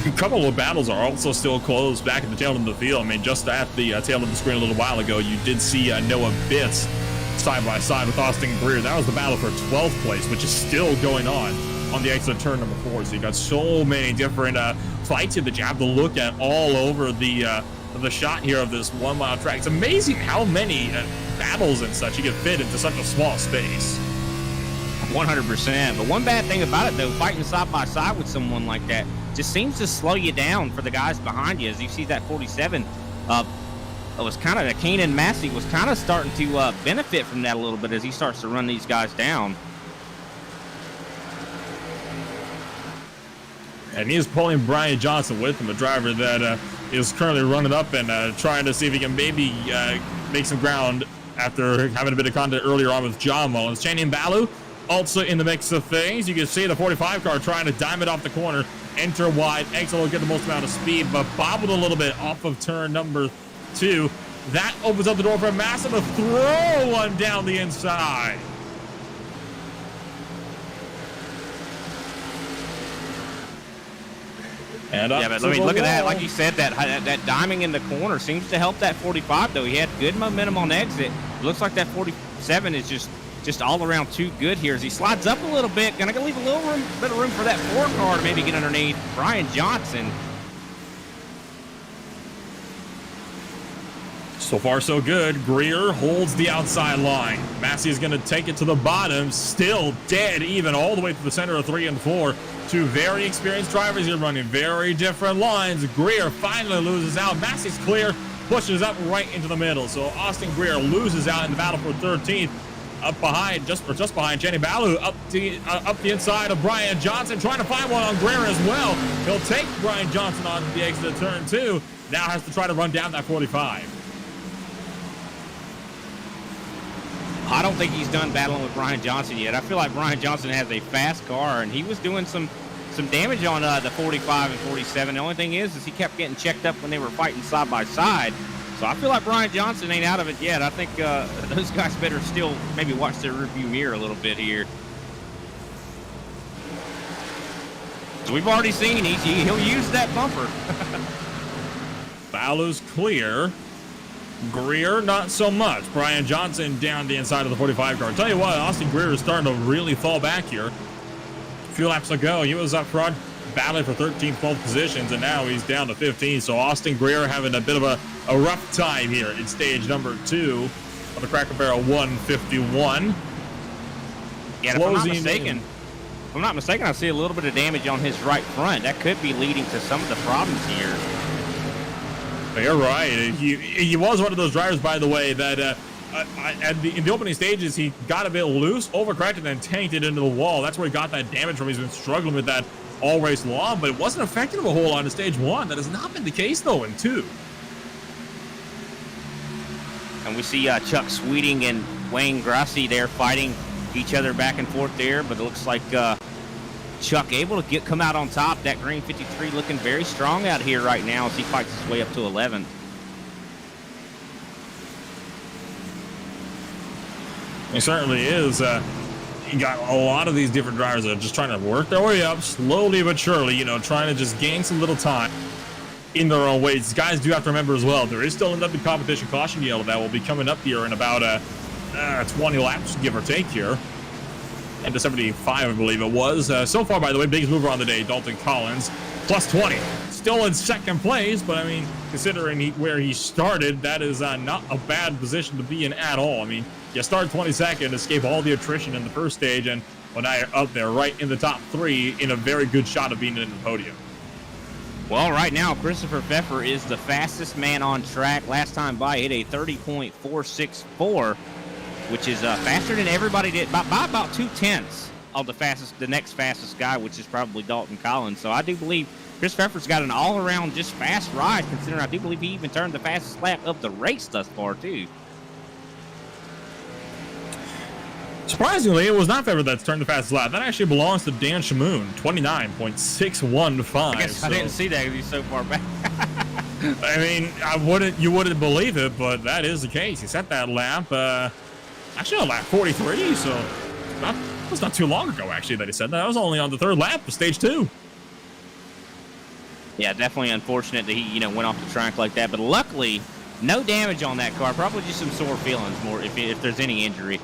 A couple of battles are also still closed back at the tail end of the field. I mean, just at the tail of the screen a little while ago, you did see Noah Bitts side by side with Austin Greer. That was the battle for 12th place, which is still going on the exit of turn number 4. So you got so many different fights here that you have to look at all over the shot here of this 1 mile track. It's amazing how many battles and such you can fit into such a small space. 100%. But one bad thing about it, though, fighting side by side with someone like that just seems to slow you down for the guys behind you. As you see that 47, it was kind of, Keenan Massey was kind of starting to benefit from that a little bit as he starts to run these guys down. And he is pulling Brian Johnson with him, a driver that is currently running up and trying to see if he can maybe make some ground after having a bit of contact earlier on with John Mullins. Channing Baloo also in the mix of things. You can see the 45 car trying to dime it off the corner, enter wide, exit will get the most amount of speed, but bobbled a little bit off of turn number 2. That opens up the door for Massa to throw one down the inside. And yeah, but I mean, look at that. Like you said, that diming in the corner seems to help that 45, though. He had good momentum on exit. It looks like that 47 is just all around too good here as he slides up a little bit. Gonna leave a little bit of room for that 4 car to maybe get underneath. Brian Johnson. So far, so good. Greer holds the outside line. Massey is going to take it to the bottom. Still dead even all the way to the center of 3 and 4. Two very experienced drivers here running very different lines. Greer finally loses out. Massey's clear, pushes up right into the middle. So Austin Greer loses out in the battle for 13th. Up behind, just behind Jenny Baloo, up the inside of Brian Johnson, trying to find one on Greer as well. He'll take Brian Johnson on the exit of turn 2. Now has to try to run down that 45. I don't think he's done battling with Brian Johnson yet. I feel like Brian Johnson has a fast car, and he was doing some damage on the 45 and 47. The only thing is he kept getting checked up when they were fighting side by side. So I feel like Brian Johnson ain't out of it yet. I think those guys better still maybe watch their rearview mirror a little bit here. So we've already seen he'll use that bumper. Baloo's clear. Greer, not so much. Brian Johnson down the inside of the 45 car. I'll tell you what, Austin Greer is starting to really fall back here. A few laps ago, he was up front, battling for 13th, 12th positions, and now he's down to 15. So Austin Greer having a bit of a rough time here in stage number 2 of the Cracker Barrel 151. Yeah, if I'm not mistaken, I see a little bit of damage on his right front. That could be leading to some of the problems here. You're right. He was one of those drivers, by the way, that in the opening stages, he got a bit loose, overcorrected, and then tanked it into the wall. That's where he got that damage from. He's been struggling with that all race long, but it wasn't affecting him a whole lot in stage 1. That has not been the case, though, in 2. And we see Chuck Sweeting and Wayne Grassi there fighting each other back and forth there, but it looks like Chuck able to come out on top. That green 53 looking very strong out here right now as he fights his way up to 11th. He certainly is. You got a lot of these different drivers that are just trying to work their way up slowly but surely, trying to just gain some little time in their own weights. Guys do have to remember as well, there is still another competition caution yellow that will be coming up here in about 20 laps, give or take here. Into 75, I believe it was. So far, by the way, biggest mover on the day, Dalton Collins, plus 20. Still in second place, but I mean, considering where he started, that is not a bad position to be in at all. I mean, you start 22nd, escape all the attrition in the first stage, and well, now you're up there right in the top 3 in a very good shot of being in the podium. Well, right now, Christopher Pfeffer is the fastest man on track. Last time by, hit a 30.464. Which is faster than everybody did by about 2/10 of the next fastest guy, which is probably Dalton Collins. So I do believe Chris Pfeffer's got an all-around just fast ride, considering I do believe he even turned the fastest lap of the race thus far, too. Surprisingly, it was not Pfeffer that's turned the fastest lap. That actually belongs to Dan Shamoon, 29.615. I guess I didn't see that because he's so far back. I mean, you wouldn't believe it, but that is the case. He set that lap. Actually, on lap 43, so it was not too long ago, actually, that he said that. That was only on the 3rd lap of stage 2. Yeah, definitely unfortunate that he, went off the track like that. But luckily, no damage on that car. Probably just some sore feelings more if there's any injury.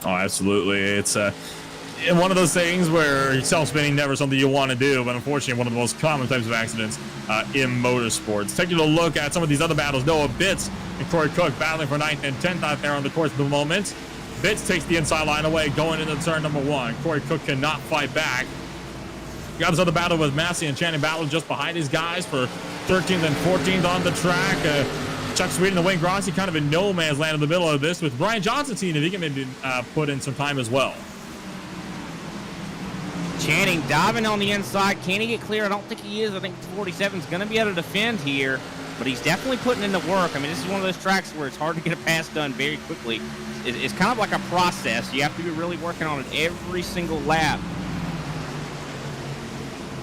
Oh, absolutely. It's one of those things where self-spinning never something you want to do, but unfortunately one of the most common types of accidents in motorsports. Taking a look at some of these other battles, Noah Bitts and Corey Cook battling for 9th and 10th out there on the course at the moment. Bitts takes the inside line away going into turn number 1. Corey Cook cannot fight back. Got his other battle with Massey and Channing Battle just behind his guys for 13th and 14th on the track. Chuck Sweeting and Wayne Grassi kind of in no man's land in the middle of this, with Brian Johnson seeing if he can maybe put in some time as well. Channing diving on the inside. Can he get clear? I don't think he is. I think 47 is going to be able to defend here. but he's definitely putting in the work. I mean, this is one of those tracks where it's hard to get a pass done very quickly. It's kind of like a process. You have to be really working on it every single lap.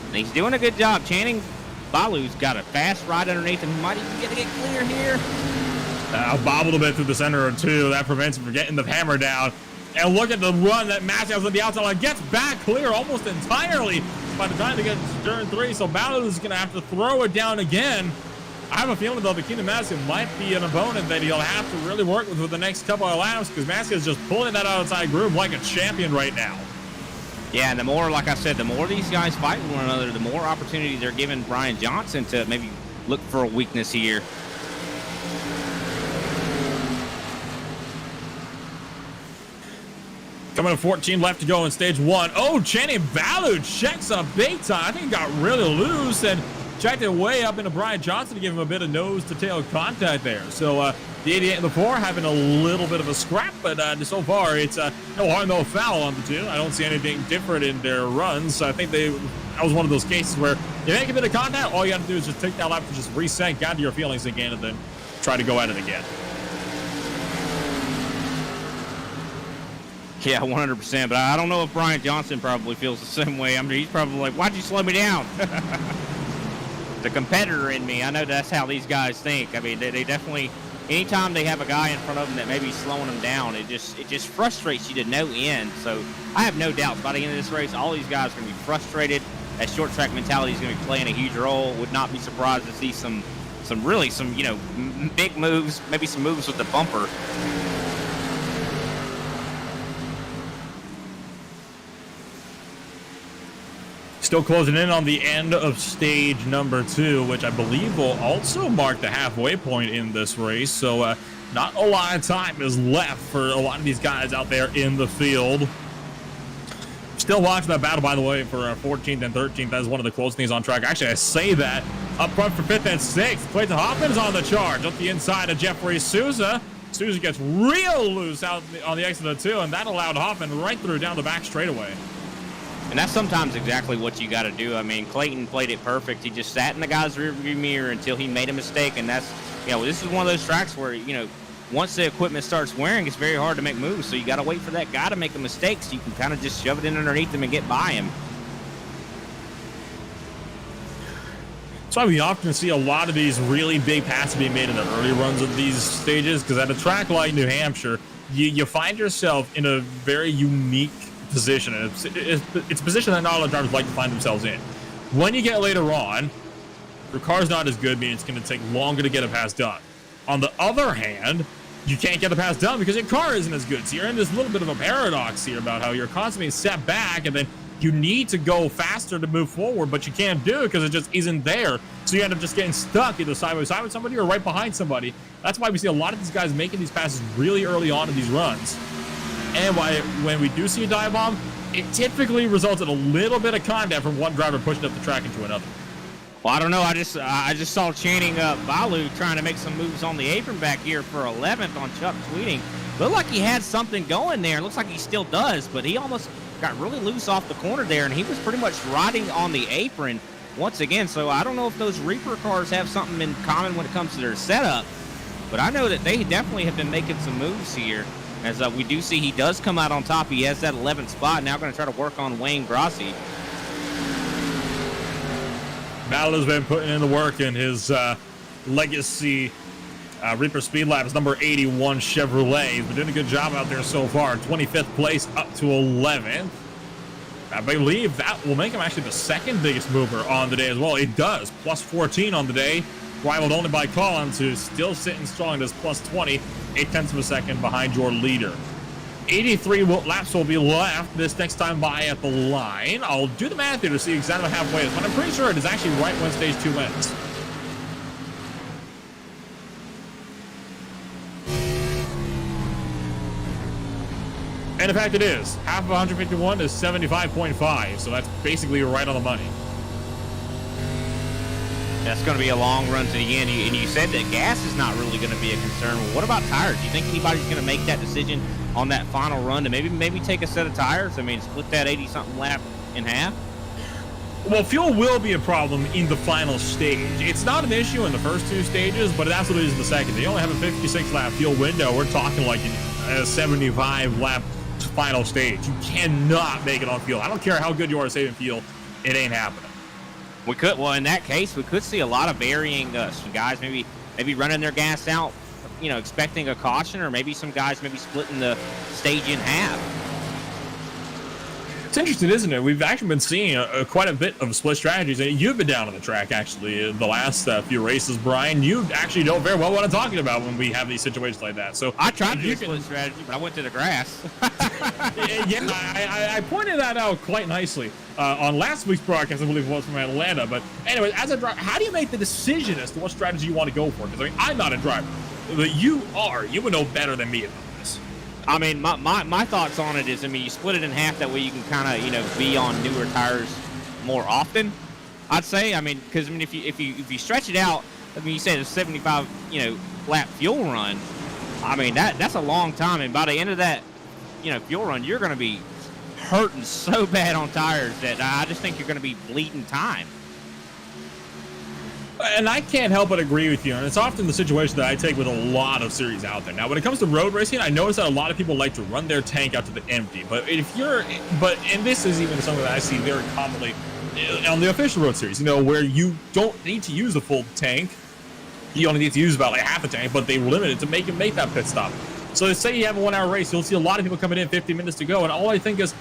And he's doing a good job. Channing Balu's got a fast ride underneath him. He might even get clear here. Bobbled a bit through the center of 2. That prevents him from getting the hammer down. And look at the run that Matthews has on the outside line. Gets back clear almost entirely by the time to get to turn 3. So Balu is going to have to throw it down again. I have a feeling, though, that Keenan Madison might be an opponent that he'll have to really work with for the next couple of laps, because Madison is just pulling that outside groove like a champion right now. Yeah, and the more, like I said, the more these guys fight with one another, the more opportunity they're giving Brian Johnson to maybe look for a weakness here. Coming to 14 left to go in stage 1. Oh, Channing Balu checks up big time. I think he got really loose and checked it way up into Brian Johnson to give him a bit of nose-to-tail contact there. So the 88 and the 4 having a little bit of a scrap, but so far it's no harm, no foul on the 2. I don't see anything different in their runs. I think that was one of those cases where you make a bit of contact, all you got to do is just take that lap to just reset, gather your feelings again, and then try to go at it again. Yeah, 100%. But I don't know if Brian Johnson probably feels the same way. I mean, he's probably like, why'd you slow me down? The competitor in me, I know that's how these guys think. I mean, they definitely, anytime they have a guy in front of them that may be slowing them down, it just frustrates you to no end. So I have no doubt by the end of this race, all these guys are going to be frustrated. That short track mentality is going to be playing a huge role. Would not be surprised to see some big moves, maybe some moves with the bumper. Still closing in on the end of stage number 2, which I believe will also mark the halfway point in this race. So not a lot of time is left for a lot of these guys out there in the field. Still watching that battle, by the way, for 14th and 13th. That is one of the closest things on track. Actually, I say that. Up front for 5th and 6th. Clayton Hoffman's on the charge. Up the inside of Jeffrey Souza. Souza gets real loose out on the exit of 2, and that allowed Hoffman right through down the back straightaway. And that's sometimes exactly what you got to do. I mean, Clayton played it perfect. He just sat in the guy's rearview mirror until he made a mistake. And that's, this is one of those tracks where, once the equipment starts wearing, it's very hard to make moves. So you got to wait for that guy to make a mistake so you can kind of just shove it in underneath him and get by him. That's why we often see a lot of these really big passes being made in the early runs of these stages, because at a track like New Hampshire, you find yourself in a very unique position, and it's a position that not a lot of drivers like to find themselves in. When you get later on, your car's not as good, meaning it's going to take longer to get a pass done. On the other hand, you can't get a pass done because your car isn't as good. So you're in this little bit of a paradox here about how you're constantly set back, and then you need to go faster to move forward, but you can't do it because it just isn't there. So you end up just getting stuck either side by side with somebody or right behind somebody. That's why we see a lot of these guys making these passes really early on in these runs. And when we do see a dive bomb, it typically results in a little bit of contact from one driver pushing up the track into another. Well, I don't know. I just saw Channing Balu trying to make some moves on the apron back here for 11th on Chuck Tweeting. Looked like he had something going there. Looks like he still does, but he almost got really loose off the corner there, and he was pretty much riding on the apron once again. So I don't know if those Reaper cars have something in common when it comes to their setup, but I know that they definitely have been making some moves here. As we do see, he does come out on top. He has that 11th spot. Now going to try to work on Wayne Grossi. Balu's been putting in the work in his legacy Reaper Speed Labs number 81 Chevrolet. He's been doing a good job out there so far. 25th place up to 11th. I believe that will make him actually the second biggest mover on the day as well. It does. Plus 14 on the day. Rivaled only by Collins, who's still sitting strong at his plus 20, 0.8 of a second behind your leader. 83 laps will be left this next time by at the line. I'll do the math here to see exactly halfway, but I'm pretty sure it is actually right when stage 2 ends. And in fact, it is. Half of 151 is 75.5, so that's basically right on the money. That's going to be a long run to the end. And you said that gas is not really going to be a concern. Well, what about tires? Do you think anybody's going to make that decision on that final run to maybe take a set of tires? I mean, split that 80-something lap in half? Well, fuel will be a problem in the final stage. It's not an issue in the first 2 stages, but that's what it is in the second. They only have a 56-lap fuel window. We're talking like a 75-lap final stage. You cannot make it on fuel. I don't care how good you are at saving fuel. It ain't happening. We could, well, in that case, we could see a lot of varying some guys maybe running their gas out, expecting a caution, or maybe some guys maybe splitting the stage in half. It's interesting, isn't it? We've actually been seeing quite a bit of split strategies. And you've been down on the track, actually, the last few races, Brian. You actually know very well what I'm talking about when we have these situations like that. So I tried to do a split strategy, but I went to the grass. Yeah, I pointed that out quite nicely on last week's broadcast, I believe it was from Atlanta. But anyway, as a driver, how do you make the decision as to what strategy you want to go for? Because, I mean, I'm not a driver, but you are. You would know better than me about this. I mean, my thoughts on it is, I mean, you split it in half. That way you can kind of, be on newer tires more often, I'd say. I mean, because, I mean, if you stretch it out, I mean, you said a 75, lap fuel run. I mean, that's a long time. And by the end of that, fuel run, you're going to be hurting so bad on tires that I just think you're going to be bleeding time. And I can't help but agree with you, and it's often the situation that I take with a lot of series out there. Now, when it comes to road racing, I notice that a lot of people like to run their tank out to the empty. And this is even something that I see very commonly on the official road series, where you don't need to use the full tank. You only need to use about like half a tank, but they limit it to make that pit stop. So say you have a 1-hour race, you'll see a lot of people coming in 50 minutes to go, and all I think is,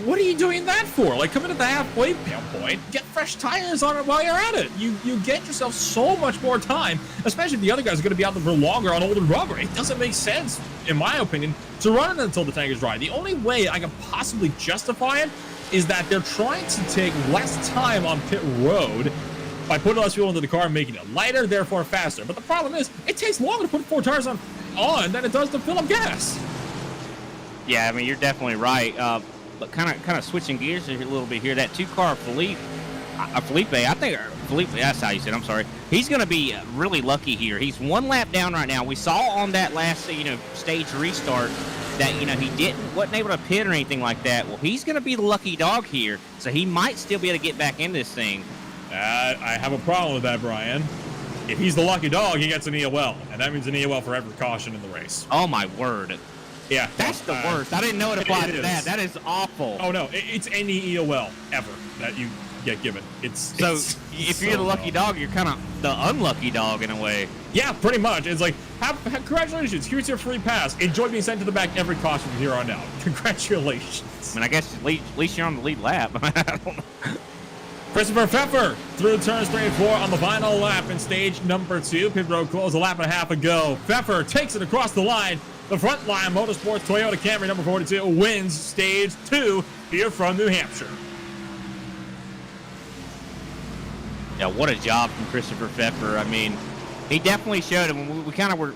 what are you doing that for? Like, come in at the halfway point, get fresh tires on it while you're at it. You get yourself so much more time, especially if the other guys are going to be out there for longer on older rubber. It doesn't make sense, in my opinion, to run it until the tank is dry. The only way I can possibly justify it is that they're trying to take less time on pit road by putting less fuel into the car and making it lighter, therefore faster. But the problem is, it takes longer to put 4 tires on than it does to fill up gas. Yeah, I mean, you're definitely right. But kind of switching gears a little bit here, that 2-car Felipe, that's how you said it, I'm sorry. He's going to be really lucky here. He's 1 lap down right now. We saw on that last, stage restart that, he wasn't able to pit or anything like that. Well, he's going to be the lucky dog here, so he might still be able to get back in this thing. I have a problem with that, Brian. If he's the lucky dog, he gets an EOL, and that means an EOL for every caution in the race. Oh, my word. Yeah. That's the worst. I didn't know it applied to that. That is awful. Oh, no. It's any EOL ever that you get given. If you're the lucky dog, you're kind of the unlucky dog in a way. Yeah, pretty much. It's like, congratulations. Here's your free pass. Enjoy being sent to the back every caution from here on out. Congratulations. I mean, I guess at least you're on the lead lap. I don't know. Christopher Pfeffer through turns 3 and 4 on the final lap in stage number 2. Pit road closed a lap and a half ago. Pfeffer takes it across the line. The Frontline Motorsports Toyota Camry number 42 wins stage 2 here from New Hampshire. Yeah, what a job from Christopher Pfeffer. I mean, he definitely showed it. When we kind of were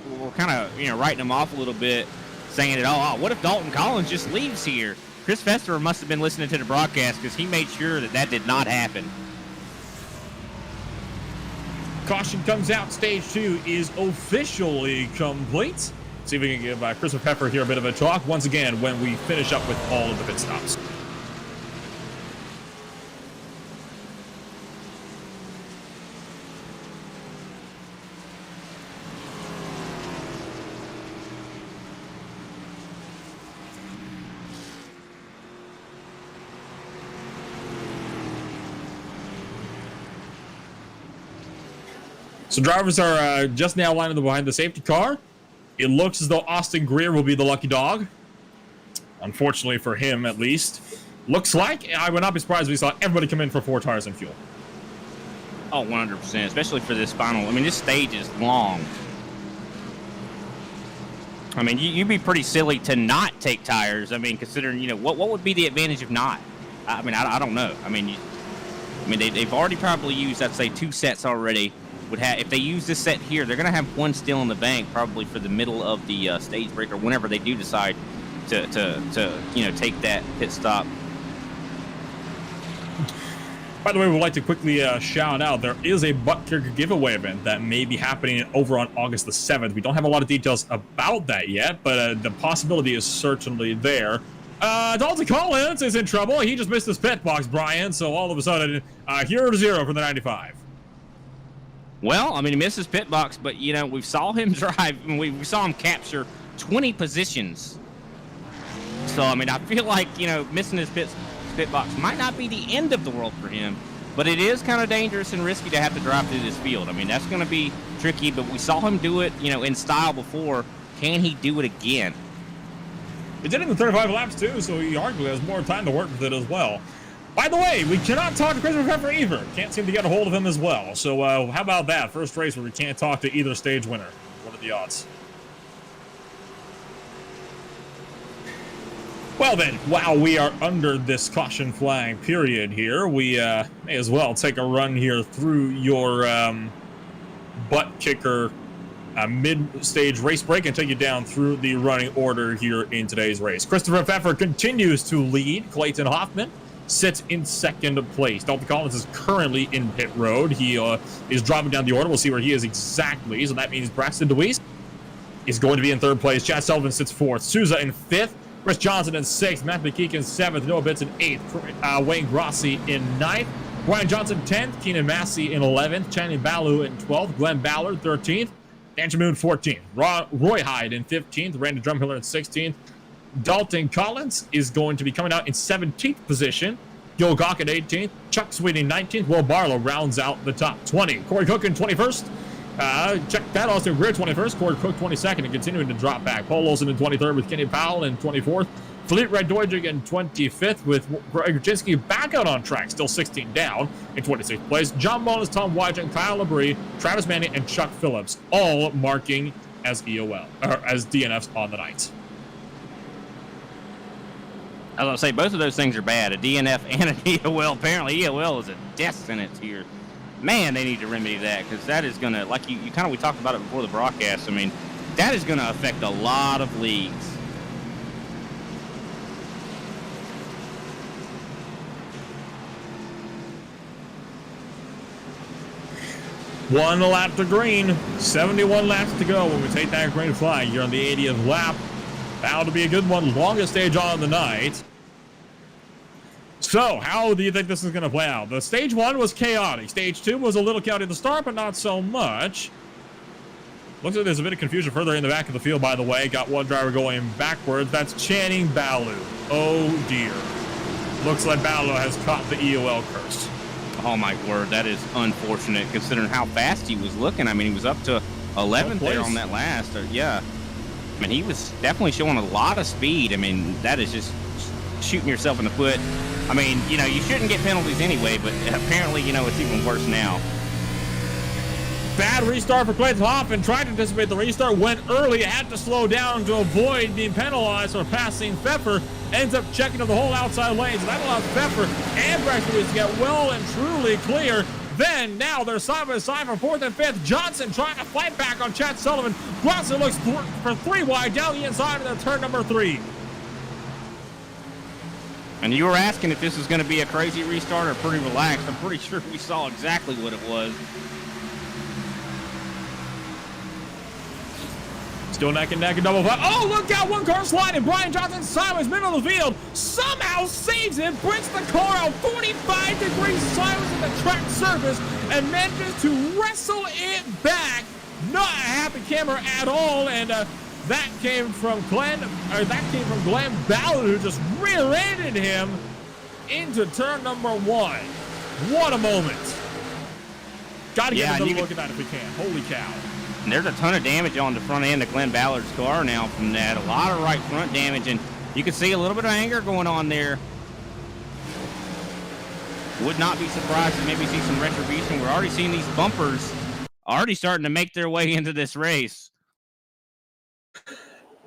writing him off a little bit, saying that, what if Dalton Collins just leaves here? Chris Pfeffer must have been listening to the broadcast because he made sure that did not happen. Caution comes out. Stage 2 is officially complete. See if we can give Christopher Pfeffer here a bit of a talk once again when we finish up with all of the pit stops. So drivers are just now lining up behind the safety car. It looks as though Austin Greer will be the lucky dog. Unfortunately for him, at least. Looks like, I would not be surprised if we saw everybody come in for 4 tires and fuel. Oh, 100%, especially for this final. I mean, this stage is long. I mean, you'd be pretty silly to not take tires. I mean, considering, what would be the advantage of not? I mean, I don't know. I mean, they've already probably used, I'd say, 2 sets already. If they use this set here, they're going to have 1 still in the bank, probably for the middle of the stage break or whenever they do decide to take that pit stop. By the way, we'd like to quickly shout out, there is a ButtKicker giveaway event that may be happening over on August the 7th. We don't have a lot of details about that yet, but the possibility is certainly there. Dalton Collins is in trouble. He just missed his pit box, Brian. So all of a sudden, 0-0 for the 95. Well, I mean, he missed his pit box, but, you know, we saw him drive, and we saw him capture 20 positions. So, I mean, I feel like, you know, missing his pit box might not be the end of the world for him, but it is kind of dangerous and risky to have to drive through this field. I mean, that's going to be tricky, but we saw him do it, you know, in style before. Can he do it again? He did it in the 35 laps, too, so he arguably has more time to work with it as well. By the way, we cannot talk to Christopher Pfeffer either. Can't seem to get a hold of him as well. So how about that? First race where we can't talk to either stage winner. What are the odds? Well then, while we are under this caution flag period here, we may as well take a run here through your ButtKicker mid-stage race break and take you down through the running order here in today's race. Christopher Pfeffer continues to lead. Clayton Hoffman sits in second place. Dalton Collins is currently in pit road. He is dropping down the order. We'll see where he is exactly. So that means Braxton DeWeese is going to be in third place. Chad Sullivan sits fourth. Souza in fifth. Chris Johnson in sixth. Matt McKeek in seventh. Noah Bitts in eighth. Wayne Grossi in ninth. Brian Johnson 10th. Keenan Massey in 11th. Channing Baloo in 12th. Glenn Ballard 13th. Dan Moon 14th. Roy Hyde in 15th. Randy Drumhiller in 16th. Dalton Collins is going to be coming out in 17th position. Gil Gawk at 18th. Chuck Sweeney 19th. Will Barlow rounds out the top 20. Corey Cook in 21st. Check that. Austin Greer 21st. Corey Cook 22nd and continuing to drop back. Paul Olsen in 23rd with Kenny Powell in 24th. Fleet Red Doidrig in 25th with Greg Rudzinski back out on track, still 16 down in 26th place. John Mullins, Tom Wygen, Kyle Labrie, Travis Manning, and Chuck Phillips all marking as EOL, or as DNFs on the night. I was going to say, both of those things are bad, a DNF and an EOL. Apparently, EOL is a death sentence here. Man, they need to remedy that, because that is going to, like we talked about it before the broadcast, I mean, that is going to affect a lot of leagues. One lap to green, 71 laps to go when we take that green flag here on the 80th lap. Bound to be a good one, longest stage on the night. So, how do you think this is going to play out? The stage one was chaotic. Stage two was a little chaotic at the start, but not so much. Looks like there's a bit of confusion further in the back of the field, by the way. Got one driver going backwards. That's Channing Baloo. Oh, dear. Looks like Baloo has caught the EOL curse. Oh, my word. That is unfortunate, considering how fast he was looking. I mean, he was up to 11th there on that last. Yeah. I mean, he was definitely showing a lot of speed. I mean, that is just shooting yourself in the foot. I mean, you know, you shouldn't get penalties anyway, but apparently, you know, it's even worse now. Bad restart for Clayton Hoffman. Tried to anticipate the restart, went early, had to slow down to avoid being penalized for passing Pfeffer. Ends up checking to the whole outside lanes, and that allows Pfeffer and Braxton to get well and truly clear. Then, now they're side by side for fourth and fifth. Johnson trying to fight back on Chad Sullivan. Bronson looks for three wide down the inside of their turn number 3. And you were asking if this is going to be a crazy restart or pretty relaxed. I'm pretty sure we saw exactly what it was. Still neck and double five. Oh, look out, one car sliding. Brian Johnson sideways, middle of the field. Somehow saves it, brings the car out 45 degrees sideways at the track surface and manages to wrestle it back. Not a happy camera at all, and that came from Glenn Ballard, who just rear-ended him into turn number 1. What a moment. Gotta get another look at that if we can. Holy cow. And there's a ton of damage on the front end of Glenn Ballard's car now from that. A lot of right front damage, and you can see a little bit of anger going on there. Would not be surprised to maybe see some retribution. We're already seeing these bumpers already starting to make their way into this race.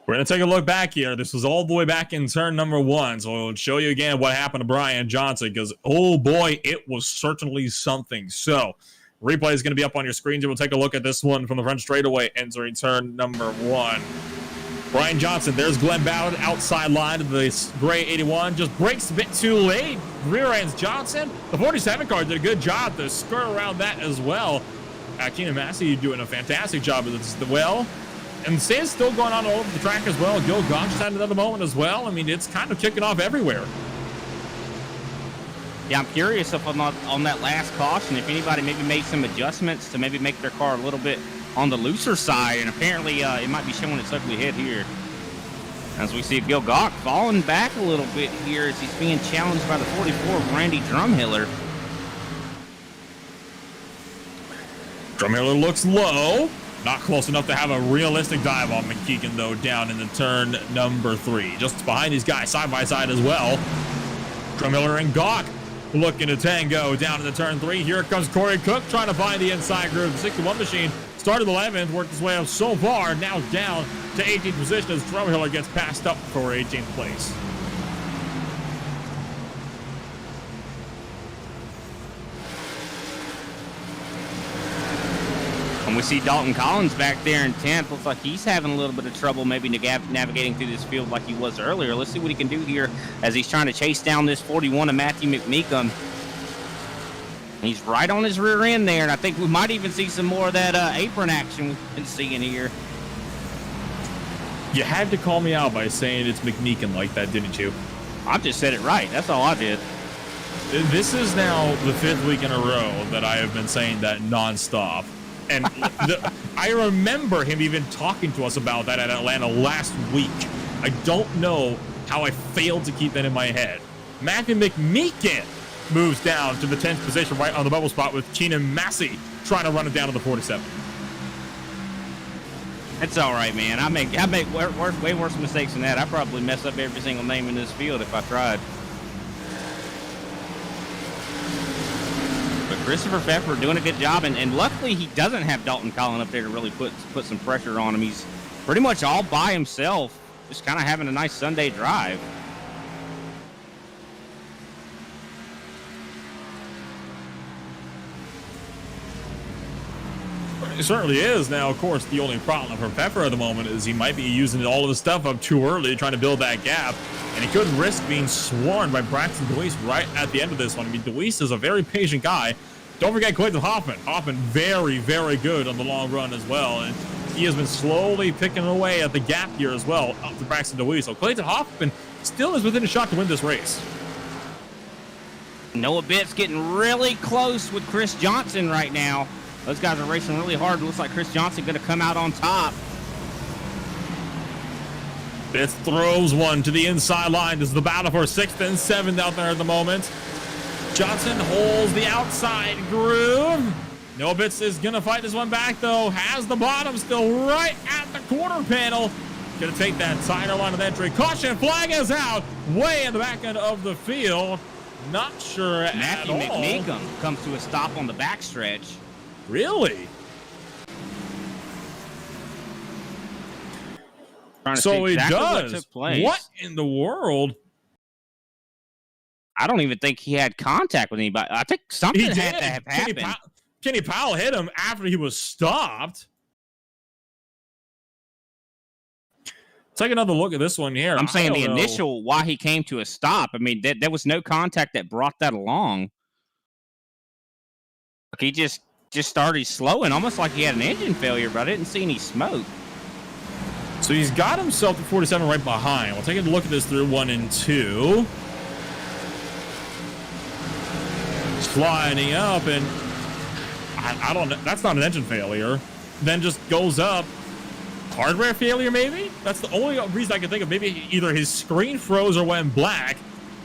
We're going to take a look back here. This was all the way back in turn number 1, so we'll show you again what happened to Brian Johnson, because, oh boy, it was certainly something. So, replay is going to be up on your screens, and we'll take a look at this one from the front straightaway, entering turn number 1. Brian Johnson, there's Glenn Ballard, outside line of the gray 81, just breaks a bit too late, rear ends Johnson. The 47 car did a good job to skirt around that as well. Keenan Massey doing a fantastic job of this as well. And sand's still going on all over the track as well. Gil Gach had another moment as well. I mean, it's kind of kicking off everywhere. Yeah, I'm curious if on that last caution, if anybody maybe made some adjustments to maybe make their car a little bit on the looser side, and apparently it might be showing its ugly head here. As we see Gil Gach falling back a little bit here as he's being challenged by the 44 of Randy Drumhiller. Drumhiller looks low. Not close enough to have a realistic dive on McKeegan, though, down in the turn number 3. Just behind these guys, side by side as well. Drumhiller and Gach looking to tango down in the turn 3. Here comes Corey Cook trying to find the inside groove. The 61 machine started 11th, worked his way up so far, now down to 18th position as Drumhiller gets passed up for 18th place. And we see Dalton Collins back there in 10th. Looks like he's having a little bit of trouble maybe navigating through this field like he was earlier. Let's see what he can do here as he's trying to chase down this 41 of Matthew McMeekum. He's right on his rear end there, and I think we might even see some more of that apron action we've been seeing here. You had to call me out by saying it's McMeekum like that, didn't you? I just said it right. That's all I did. This is now the 5th week in a row that I have been saying that nonstop. And I remember him even talking to us about that at Atlanta last week. I don't know how I failed to keep that in my head. Matthew McMeekin moves down to the 10th position right on the bubble spot with Keenan Massey trying to run it down to the 47. It's all right, man. I make way worse mistakes than that. I probably mess up every single name in this field if I tried. But Christopher Pfeffer doing a good job, and luckily he doesn't have Dalton Collins up there to really put some pressure on him. He's pretty much all by himself, just kind of having a nice Sunday drive. It certainly is. Now, of course, the only problem for Pfeffer at the moment is he might be using all of his stuff up too early, trying to build that gap, and he could risk being swarmed by Braxton Deweese right at the end of this one. I mean, Deweese is a very patient guy. Don't forget Clayton Hoffman. Hoffman very, very good on the long run as well, and he has been slowly picking away at the gap here as well up to Braxton Deweese. So Clayton Hoffman still is within a shot to win this race. Noah Bitt's getting really close with Chris Johnson right now. Those guys are racing really hard. It looks like Chris Johnson going to come out on top. Bitts throws one to the inside line. This is the battle for 6th and 7th out there at the moment. Johnson holds the outside groove. Noah Bitts is going to fight this one back, though. Has the bottom still right at the quarter panel. Going to take that tighter line of entry. Caution flag is out. Way in the back end of the field. Not sure Matthew at all. McMeekum comes to a stop on the backstretch. Really? So he exactly does. What took place. What in the world? I don't even think he had contact with anybody. I think something had to have happened. Kenny Powell hit him after he was stopped. Take another look at this one here. I'm saying the initial why he came to a stop. I mean, there was no contact that brought that along. He just started slowing, almost like he had an engine failure, but I didn't see any smoke. So he's got himself to 47 right behind. We'll take a look at this through 1 and 2. Sliding up, and I don't know. That's not an engine failure. Then just goes up. Hardware failure, maybe? That's the only reason I can think of. Maybe either his screen froze or went black,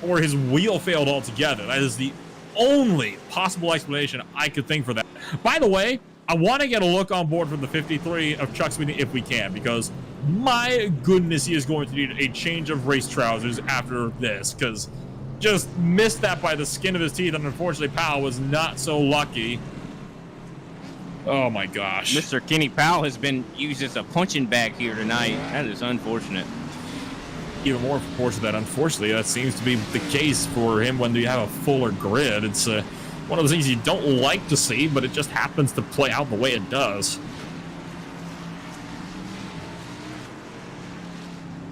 or his wheel failed altogether. That is the only possible explanation I could think for that. By the way, I want to get a look on board from the 53 of Chuck Sweeney if we can, because my goodness, he is going to need a change of race trousers after this, because just missed that by the skin of his teeth, and unfortunately Powell was not so lucky. Oh my gosh. Mr. Kenny Powell has been used as a punching bag here tonight. That is unfortunate. Even more unfortunate that, unfortunately, that seems to be the case for him when you have a fuller grid. It's one of those things you don't like to see, but it just happens to play out the way it does.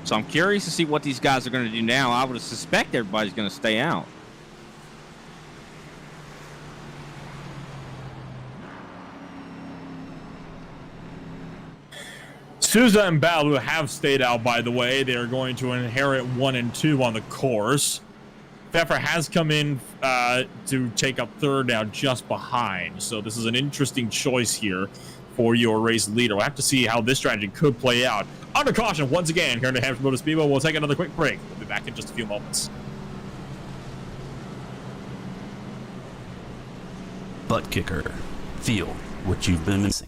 So I'm curious to see what these guys are going to do now. I would suspect everybody's going to stay out. Souza and Balu have stayed out, by the way. They are going to inherit 1 and 2 on the course. Pfeffer has come in to take up third now, just behind. So this is an interesting choice here for your race leader. We'll have to see how this strategy could play out. Under caution, once again, here in the Hampshire Motor Speedway. We'll take another quick break. We'll be back in just a few moments. ButtKicker. Feel what you've been missing.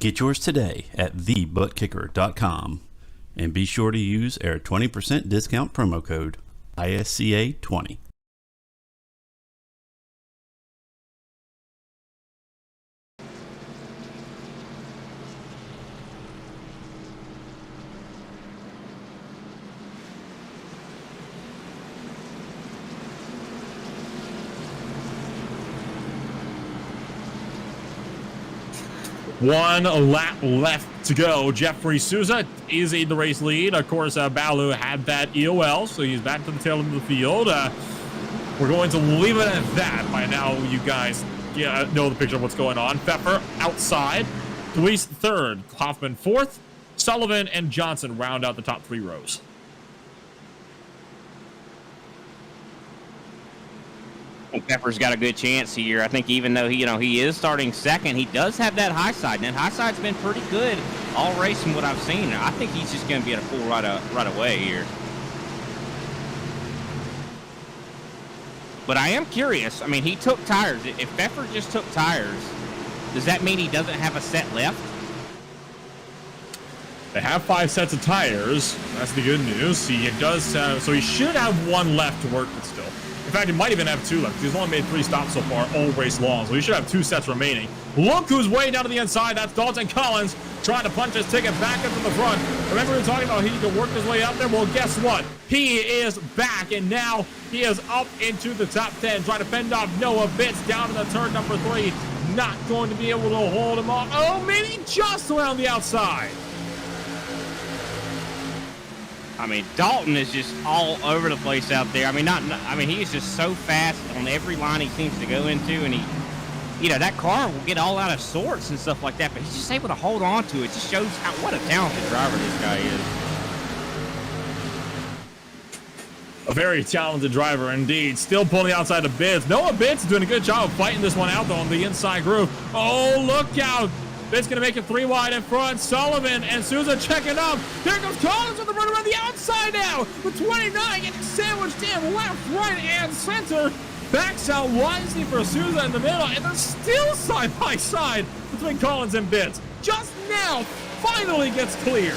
Get yours today at TheButtKicker.com and be sure to use our 20% discount promo code ISCA20. One lap left to go. Jeffrey Souza is in the race lead. Of course, Balu had that EOL, so he's back to the tail end of the field. We're going to leave it at that. By now, you guys know the picture of what's going on. Pfeffer outside. Luis third. Hoffman fourth. Sullivan and Johnson round out the top 3 rows. I think Pfeffer's got a good chance here. I think even though he is starting second, he does have that high side, and that high side's been pretty good all race from what I've seen. I think he's just going to be at a full right away here. But I am curious. I mean, he took tires. If Pfeffer just took tires, does that mean he doesn't have a set left? They have 5 sets of tires. That's the good news. He does, so he should have 1 left to work with still. In fact, he might even have 2 left. He's only made 3 stops so far all race long, so he should have 2 sets remaining. Look who's way down to the inside. That's Dalton Collins trying to punch his ticket back into the front. Remember we were talking about he could work his way up there? Well, guess what? He is back, and now he is up into the top 10, trying to fend off Noah Bitts down in the turn number 3. Not going to be able to hold him off. Oh, maybe just around the outside. I mean, Dalton is just all over the place out there. I mean, he is just so fast on every line he seems to go into, and that car will get all out of sorts and stuff like that, but he's just able to hold on to it. It just shows what a talented driver this guy is. A very talented driver indeed. Still pulling outside of Bitts. Noah Bitts is doing a good job of fighting this one out, though, on the inside groove. Oh, look out. Bitts going to make it 3 wide in front. Sullivan and Souza checking up. There goes Collins with the run around the outside now. With 29 getting sandwiched in left, right, and center. Backs out wisely for Souza in the middle. And they're still side by side between Collins and Bitts. Just now, finally gets clear.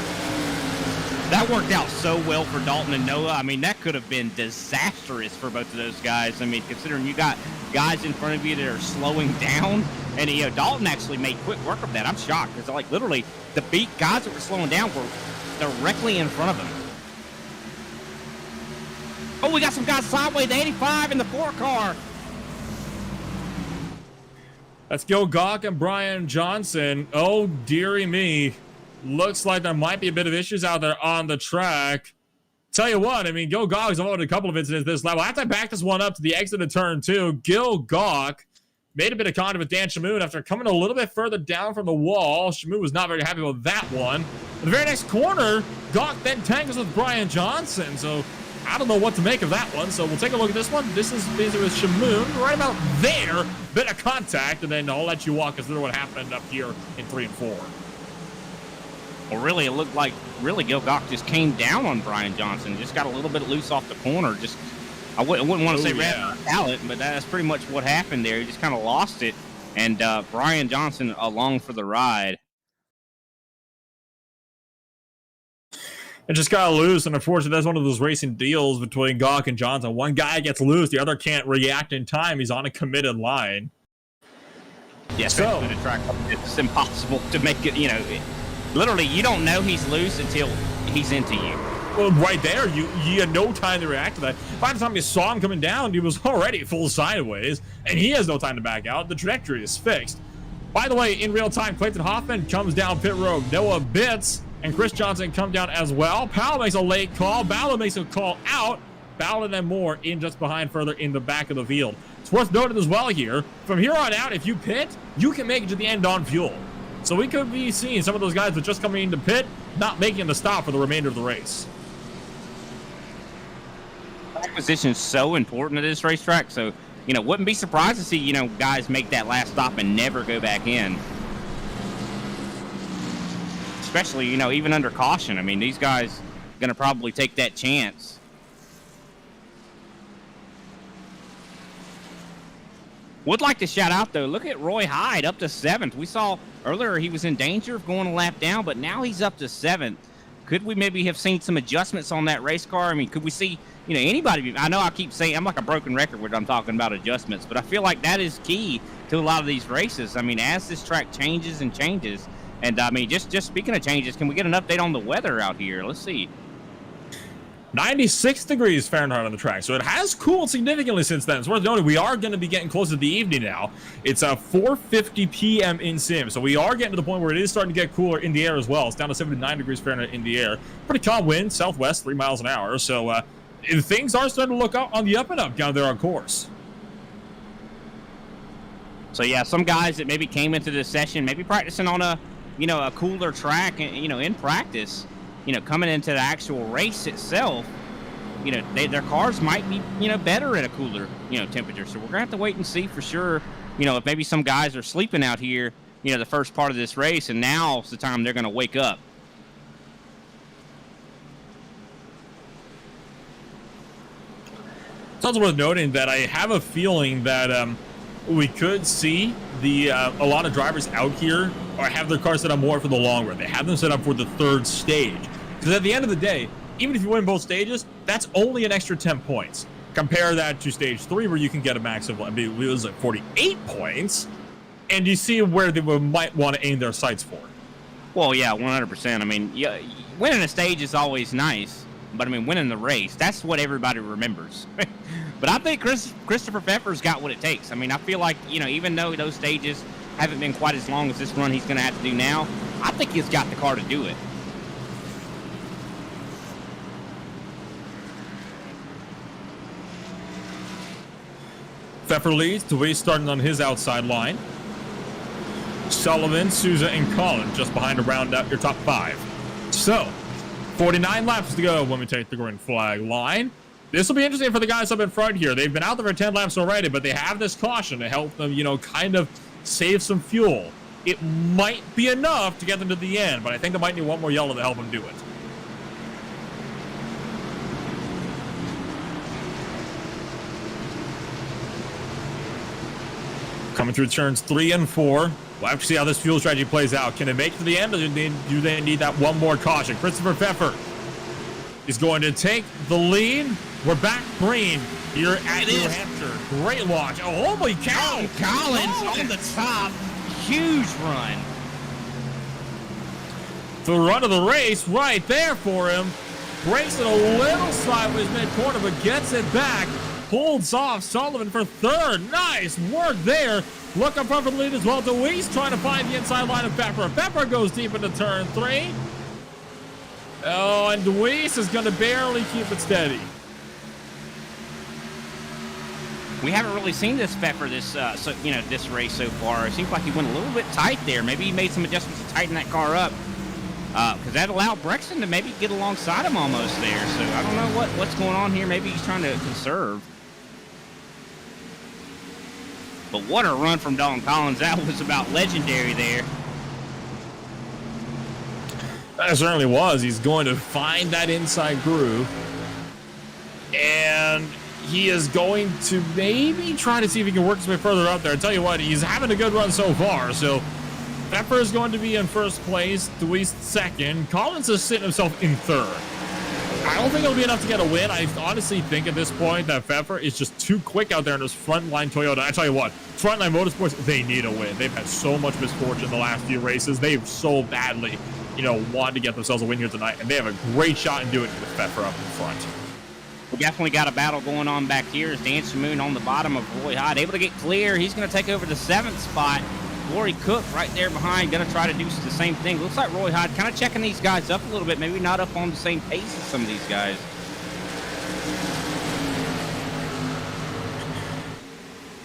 That worked out so well for Dalton and Noah. I mean, that could have been disastrous for both of those guys. I mean, considering you got guys in front of you that are slowing down. And, Dalton actually made quick work of that. I'm shocked because, literally, the guys that were slowing down were directly in front of him. Oh, we got some guys sideways, the 85 in the 4 car. Let's go, Gawk and Brian Johnson. Oh, dearie me. Looks like there might be a bit of issues out there on the track. Tell you what, I mean, Gil Gawk's avoided a couple of incidents this level. After I back this one up to the exit of turn 2, Gil Gawk made a bit of contact with Dan Shamoon after coming a little bit further down from the wall. Shamoon was not very happy with that one. In the very next corner, Gawk then tangles with Brian Johnson. So I don't know what to make of that one. So we'll take a look at this one. This is basically with Shamoon right about there. Bit of contact, and then I'll let you walk us through what happened up here in 3 and 4. Well, really, it looked like Gil Gawk just came down on Brian Johnson. Just got a little bit loose off the corner. Just I wouldn't want to say red talent, but that's pretty much what happened there. He just kind of lost it, and Brian Johnson along for the ride. It just got loose, and unfortunately, that's one of those racing deals between Gawk and Johnson. One guy gets loose, the other can't react in time. He's on a committed line. Yeah, So- especially the track. It's impossible to make it, literally, you don't know he's loose until he's into you. Well, right there, you had no time to react to that. By the time you saw him coming down, he was already full sideways, and he has no time to back out. The trajectory is fixed. By the way, in real time, Clayton Hoffman comes down pit road. Noah Bitts and Chris Johnson come down as well. Powell makes a late call. Ballard makes a call out. Ballard and Moore in just behind, further in the back of the field. It's worth noting as well here, from here on out, if you pit, you can make it to the end on fuel. So we could be seeing some of those guys that just coming into pit, not making the stop for the remainder of the race. Track position is so important at this racetrack, so, wouldn't be surprised to see, guys make that last stop and never go back in. Especially, even under caution. I mean, these guys are going to probably take that chance. Would like to shout out, though, look at Roy Hyde up to 7th. We saw earlier he was in danger of going a lap down, but now he's up to 7th. Could we maybe have seen some adjustments on that race car? I mean, could we see, anybody? I know I keep saying, I'm like a broken record when I'm talking about adjustments, but I feel like that is key to a lot of these races. I mean, as this track changes and changes, and I mean, just speaking of changes, can we get an update on the weather out here? Let's see. 96 degrees Fahrenheit on the track, so it has cooled significantly since then. It's worth noting we are going to be getting close to the evening now. It's 4:50 p.m. in sim, so we are getting to the point where it is starting to get cooler in the air as well. It's down to 79 degrees Fahrenheit in the air. Pretty calm wind, southwest, 3 miles an hour. So things are starting to look up on the up and up down there on course. So yeah, some guys that maybe came into this session, maybe practicing on a cooler track, in practice. Coming into the actual race itself, their cars might be, better at a cooler, temperature. So we're going to have to wait and see for sure, if maybe some guys are sleeping out here, the first part of this race, and now's the time they're going to wake up. It's also worth noting that I have a feeling that we could see a lot of drivers out here or have their cars set up more for the long run. They have them set up for the third stage. Because at the end of the day, even if you win both stages, that's only an extra 10 points. Compare that to stage 3, where you can get a max of, it was like 48 points, and you see where they might want to aim their sights for. Well, yeah, 100%. I mean, yeah, winning a stage is always nice, but I mean, winning the race, that's what everybody remembers. But I think Christopher Pfeffer's got what it takes. I mean, I feel like, even though those stages haven't been quite as long as this run he's going to have to do now, I think he's got the car to do it. Pfeffer leads, DeWeese starting on his outside line. Sullivan, Souza, and Collins just behind to round out your top 5. So, 49 laps to go when we take the green flag line. This will be interesting for the guys up in front here. They've been out there for 10 laps already, but they have this caution to help them, kind of save some fuel. It might be enough to get them to the end, but I think they might need one more yellow to help them do it. Coming through turns 3 and 4. We'll have to see how this fuel strategy plays out. Can it make it to the end, or do they need that one more caution? Christopher Pfeffer is going to take the lead. We're back green here at New Hampshire. Great launch. Oh, holy cow. Collins on the top. Huge run. The run of the race right there for him. Breaks it a little sideways mid-corner, but gets it back. Holds off Sullivan for third. Nice work there. Look up front for the lead as well. DeWeese trying to find the inside line of Pfeffer. Pfeffer goes deep into turn 3. Oh, and DeWeese is going to barely keep it steady. We haven't really seen this Pfeffer this race so far. It seems like he went a little bit tight there. Maybe he made some adjustments to tighten that car up, because that allowed Brexton to maybe get alongside him almost there. So I don't know what's going on here. Maybe he's trying to conserve. But what a run from Dalton Collins. That was about legendary there. That certainly was. He's going to find that inside groove. And he is going to maybe try to see if he can work his way further up there. I tell you what, he's having a good run so far. So Pfeffer is going to be in first place. DeWeese second. Collins is sitting himself in third. I don't think it'll be enough to get a win. I honestly think at this point that Pfeffer is just too quick out there in this frontline Toyota. I tell you what, Frontline Motorsports, they need a win. They've had so much misfortune the last few races. They've so badly, wanted to get themselves a win here tonight, and they have a great shot in doing it with Pfeffer up in front. We definitely got a battle going on back here. As Dan Shamoon on the bottom of Roy Hyde, able to get clear. He's going to take over the 7th spot. Corey Cook right there behind, going to try to do the same thing. Looks like Roy Hyde kind of checking these guys up a little bit, maybe not up on the same pace as some of these guys.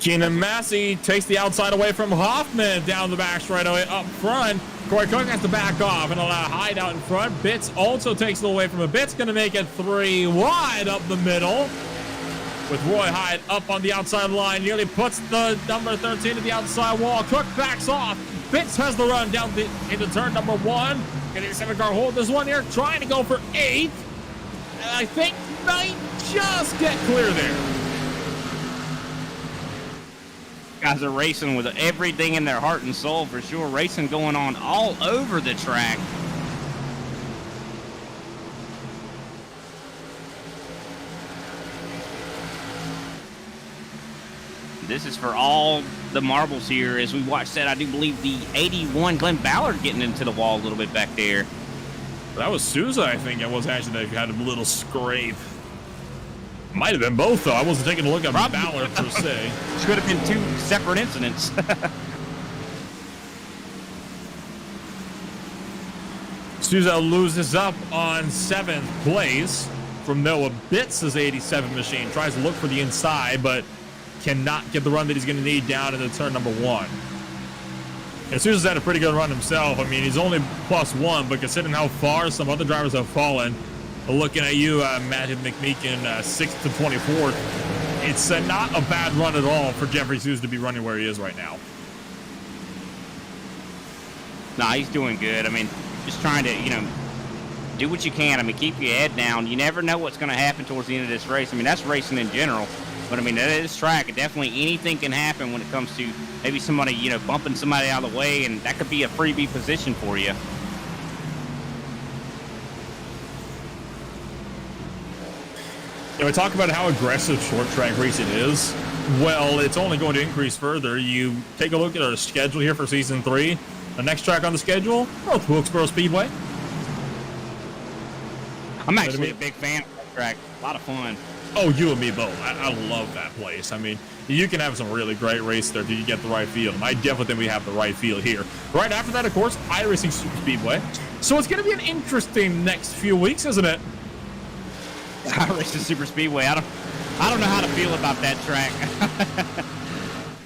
Keenan Massey takes the outside away from Hoffman down the back straightaway up front. Corey Cook has to back off and allow Hyde out in front. Bitts also takes it away from him. Bitts going to make it 3 wide up the middle. With Roy Hyde up on the outside line, nearly puts the number 13 to the outside wall. Cook backs off. Bitts has the run down into turn number 1. Getting a 7-car hold this one here, trying to go for 8th. And I think might just get clear there. Guys are racing with everything in their heart and soul for sure. Racing going on all over the track. This is for all the marbles here as we watch that. I do believe the 81 Glenn Ballard getting into the wall a little bit back there. That was Souza, I think. It was actually that had a little scrape. Might have been both, though. I wasn't taking a look at Ballard per se. Could have been 2 separate incidents. Souza loses up on 7th place from Noah Bitts' 87 machine. Tries to look for the inside, but cannot get the run that he's going to need down into turn number 1. And Souza's had a pretty good run himself. I mean, he's only +1, but considering how far some other drivers have fallen, looking at you, Matt McMeekin, 6th to 24th, it's not a bad run at all for Jeffrey Souza to be running where he is right now. Nah, he's doing good. I mean, just trying to, do what you can. I mean, keep your head down. You never know what's going to happen towards the end of this race. I mean, that's racing in general. But, I mean, this track, definitely anything can happen when it comes to maybe somebody, bumping somebody out of the way, and that could be a freebie position for you. We talk about how aggressive short track racing is. Well, it's only going to increase further. You take a look at our schedule here for Season 3. The next track on the schedule, North Wilkesboro Speedway. I'm actually a big fan of that track. A lot of fun. Oh, you and me both. I love that place. I mean, you can have some really great races there if you get the right field. And I definitely think we have the right field here. Right after that, of course, iRacing Super Speedway. So it's going to be an interesting next few weeks, isn't it? iRacing Super Speedway. I don't know how to feel about that track.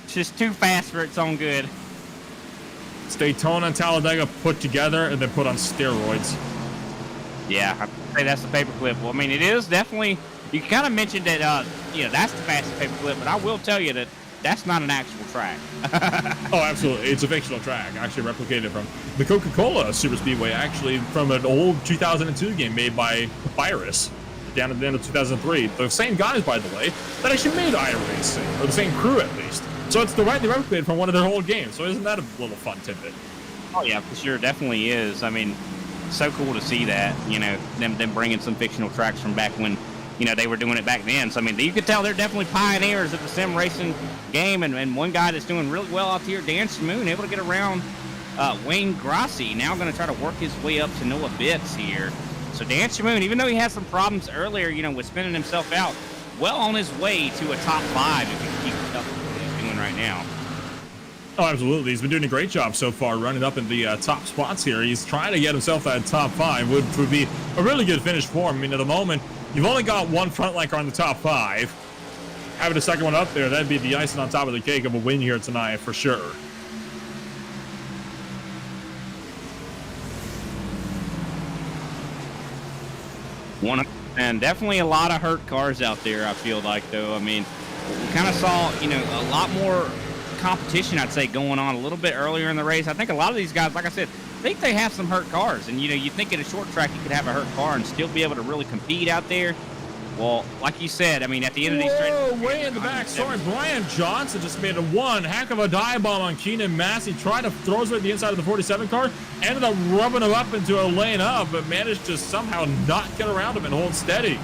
It's just too fast for its own good. It's Daytona and Talladega put together and then put on steroids. Yeah, I'd say that's the paperclip. Well, I mean, it is definitely. You kind of mentioned that, that's the fastest paperclip, but I will tell you that that's not an actual track. Oh, absolutely. It's a fictional track, actually replicated from the Coca-Cola Super Speedway, actually from an old 2002 game made by Papyrus down at the end of 2003. The same guys, by the way, that actually made iRacing, or the same crew at least. So it's directly replicated from one of their old games. So isn't that a little fun tidbit? Oh, yeah, for sure. Definitely is. I mean, so cool to see that, them bringing some fictional tracks from back when, they were doing it back then. So, I mean, you could tell they're definitely pioneers of the sim racing game. And one guy that's doing really well out here, Dan Shamoon, able to get around Wayne Grassi. Now going to try to work his way up to Noah Bitts here. So, Dan Shamoon, even though he had some problems earlier, with spinning himself out, well on his way to a top 5 if he can keep up with what he's doing right now. Oh, absolutely. He's been doing a great job so far, running up in the top spots here. He's trying to get himself that top 5, which would be a really good finish for him. I mean, at the moment, you've only got one front line car in the top 5. Having a second one up there, that'd be the icing on top of the cake of a win here tonight for sure. And definitely a lot of hurt cars out there, I feel like, though. I mean, we kind of saw, a lot more competition, I'd say, going on a little bit earlier in the race. I think a lot of these guys, like I said, think they have some hurt cars. And, you think at a short track you could have a hurt car and still be able to really compete out there. Well, like you said, I mean, at the end of these Whoa, way in the back. Sorry, Brian Johnson just made one heck of a dive bomb on Keenan Massey. Tried to throw it at the inside of the 47 car. Ended up rubbing him up into a lane up, but managed to somehow not get around him and hold steady.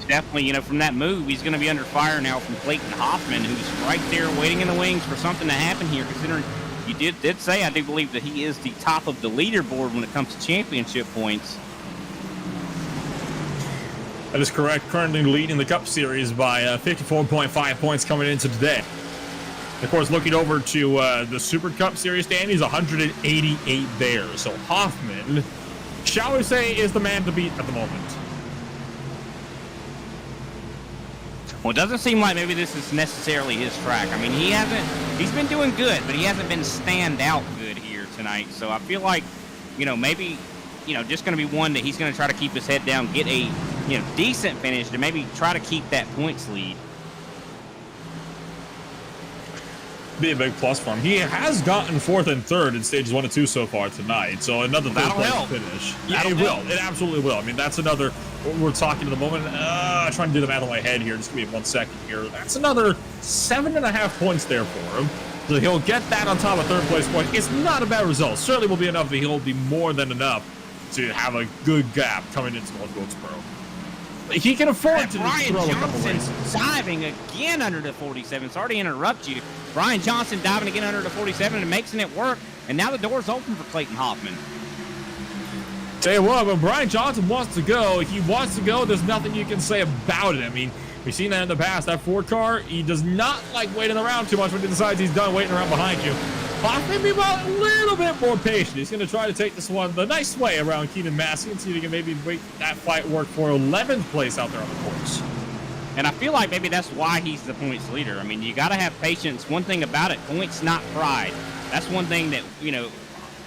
Definitely, you know, from that move, he's going to be under fire now from Clayton Hoffman, who's right there waiting in the wings for something to happen here, considering you did say, I do believe that he is the top of the leaderboard when it comes to championship points. That is correct. Currently leading the Cup Series by 54.5 points coming into today. Of course, looking over to the Super Cup Series standings, 188 there. So Hoffman, shall we say, is the man to beat at the moment. Well, it doesn't seem like maybe this is necessarily his track. I mean, he's been doing good, but he hasn't been standout good here tonight. So I feel like, you know, maybe, you know, just going to be one that he's going to try to keep his head down, get a, you know, decent finish to maybe try to keep that points lead. Be a big plus for him. He has gotten 4th and 3rd in stages 1 and 2 so far tonight, so another third place finish. Yeah, it will. It absolutely will. I mean, that's another. We're talking at the moment. Trying to do the math in my head here. Just give me 1 second here. That's another 7.5 points there for him. So he'll get that on top of 3rd place point. It's not a bad result. Certainly will be enough. But he'll be more than enough to have a good gap coming into World Goats Pro. He can afford to throw a couple races. Diving again under the 47. Sorry to interrupt you. Brian Johnson diving again under the 47 and making it work. And now the door's open for Clayton Hoffman. Tell you what, when Brian Johnson wants to go, he wants to go. There's nothing you can say about it. I mean, we've seen that in the past. That Ford car, he does not like waiting around too much when he decides he's done waiting around behind you. Hoffman, meanwhile, a little bit more patient. He's going to try to take this one the nice way around Keenan Massey and see if he can maybe make that fight work for 11th place out there on the course. And I feel like maybe that's why he's the points leader. I mean, you got to have patience. One thing about it, points, not pride. That's one thing that, you know,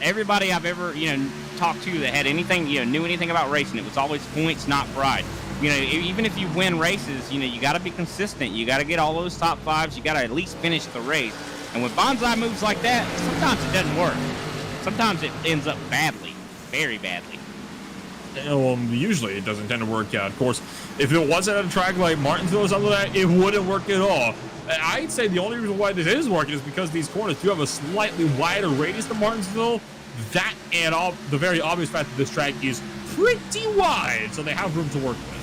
everybody I've ever, you know, talked to that had anything, you know, knew anything about racing, it was always points, not pride. You know, even if you win races, you know, you got to be consistent. You got to get all those top fives. You got to at least finish the race. And with bonsai moves like that, sometimes it doesn't work. Sometimes it ends up badly, very badly. Well, usually it doesn't tend to work out. Of course, if it wasn't at a track like Martinsville or something like that, it wouldn't work at all. I'd say the only reason why this is working is because these corners do have a slightly wider radius than Martinsville. That and all the very obvious fact that this track is pretty wide, so they have room to work with.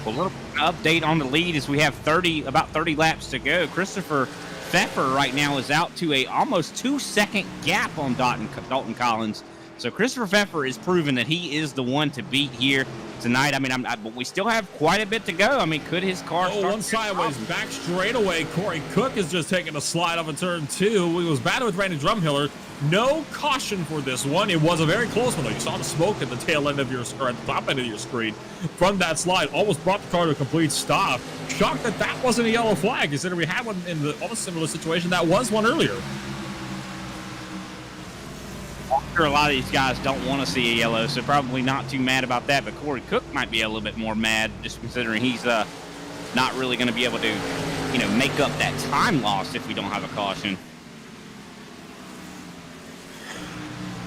A little update on the lead is we have about 30 laps to go. Christopher Pfeffer right now is out to a almost 2-second gap on Dalton Collins. So Christopher Pfeffer is proving that he is the one to beat here tonight. I mean, but we still have quite a bit to go. I mean, could his car start one sideways back straightaway? Corey Cook is just taking a slide off of turn 2. He was battled with Randy Drumhiller. No caution for this one. It was a very close one, though. You saw the smoke at the tail end of your, or at the top end of your screen from that slide. Almost brought the car to a complete stop. Shocked that that wasn't a yellow flag, considering we had one in the almost similar situation. That was one earlier. I'm sure a lot of these guys don't want to see a yellow, so probably not too mad about that. But Corey Cook might be a little bit more mad, just considering he's not really going to be able to, you know, make up that time lost if we don't have a caution.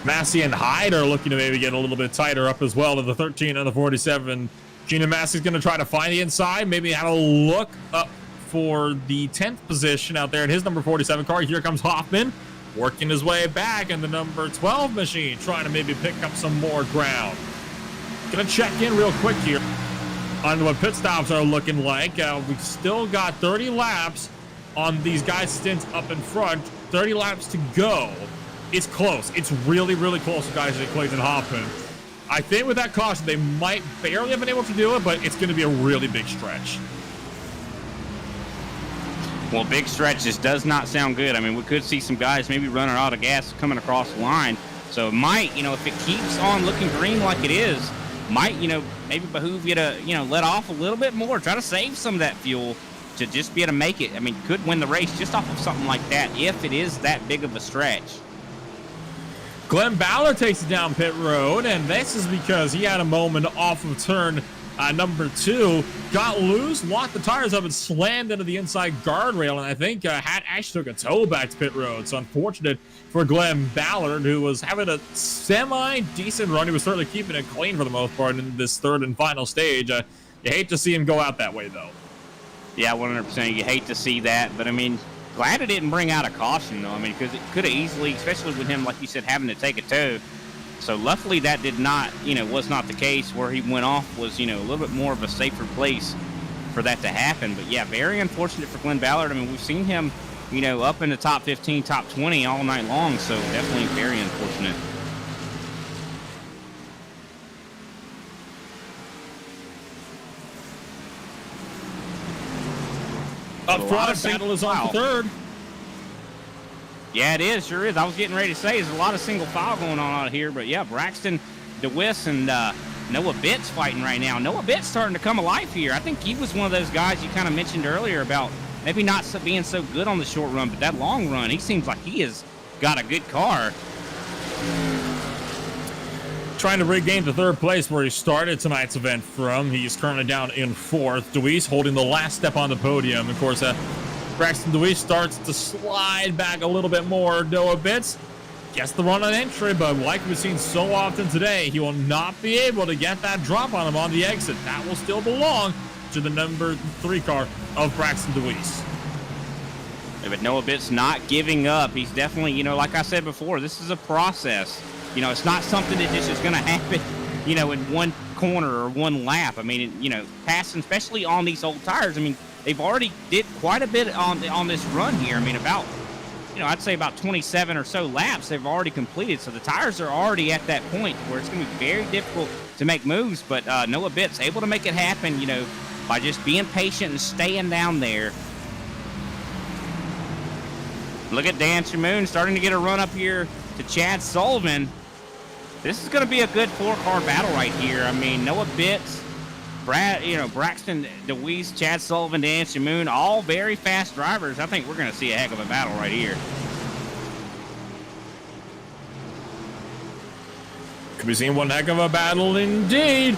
Massey and Hyde are looking to maybe get a little bit tighter up as well to the 13 and the 47. Keenan Massey's going to try to find the inside, maybe have a look up for the 10th position out there in his number 47 car. Here comes Hoffman, working his way back in the number 12 machine, trying to maybe pick up some more ground. Gonna check in real quick here on what pit stops are looking like. We've still got 30 laps on these guys' stints up in front. 30 laps to go. It's close. It's really, really close to guys like Clayton Hoffman. I think with that caution, they might barely have been able to do it, but it's going to be a really big stretch. Well, big stretch just does not sound good. I mean, we could see some guys maybe running out of gas coming across the line. So it might, you know, if it keeps on looking green like it is, might, you know, maybe behoove you to, you know, let off a little bit more, try to save some of that fuel to just be able to make it. I mean, could win the race just off of something like that if it is that big of a stretch. Glenn Ballard takes it down pit road, and this is because he had a moment off of turn Number 2 got loose, locked the tires up, and slammed into the inside guardrail. And I think had actually took a tow back to pit road. So unfortunate for Glenn Ballard, who was having a semi-decent run. He was certainly keeping it clean for the most part in this third and final stage. You hate to see him go out that way, though. Yeah, 100%. You hate to see that, but I mean, glad it didn't bring out a caution, though. I mean, because it could have easily, especially with him, like you said, having to take a tow. So luckily that did not, was not the case. Where he went off was, a little bit more of a safer place for that to happen. But yeah, very unfortunate for Glenn Ballard. I mean, we've seen him, up in the top 15, top 20 all night long. So definitely very unfortunate. Up front, battle is on third. Yeah, it is. Sure is. I was getting ready to say there's a lot of single file going on out here. But yeah, Braxton DeWitt and Noah Bitt's fighting right now. Noah Bitt's starting to come alive here. I think he was one of those guys you kind of mentioned earlier about maybe not being so good on the short run, but that long run, he seems like he has got a good car. Trying to regain the third place where he started tonight's event from. He's currently down in fourth. DeWeese holding the last step on the podium. Of course, Braxton DeWeese starts to slide back a little bit more. Noah Bitts gets the run on entry, but like we've seen so often today, he will not be able to get that drop on him on the exit. That will still belong to the number 3 car of Braxton DeWeese. Yeah, but Noah Bitt's not giving up. He's definitely, like I said before, this is a process. It's not something that just is going to happen, in one corner or one lap. I mean, passing, especially on these old tires. I mean, they've already did quite a bit on this run here. I mean, about, I'd say about 27 or so laps they've already completed. So the tires are already at that point where it's going to be very difficult to make moves. But Noah Bitt's able to make it happen, by just being patient and staying down there. Look at Dan Shamoon starting to get a run up here to Chad Sullivan. This is going to be a good 4-car battle right here. I mean, Noah Bitts, Braxton DeWeese, Chad Sullivan, Dan Shamoon, all very fast drivers. I think we're going to see a heck of a battle right here. Could be seeing one heck of a battle indeed.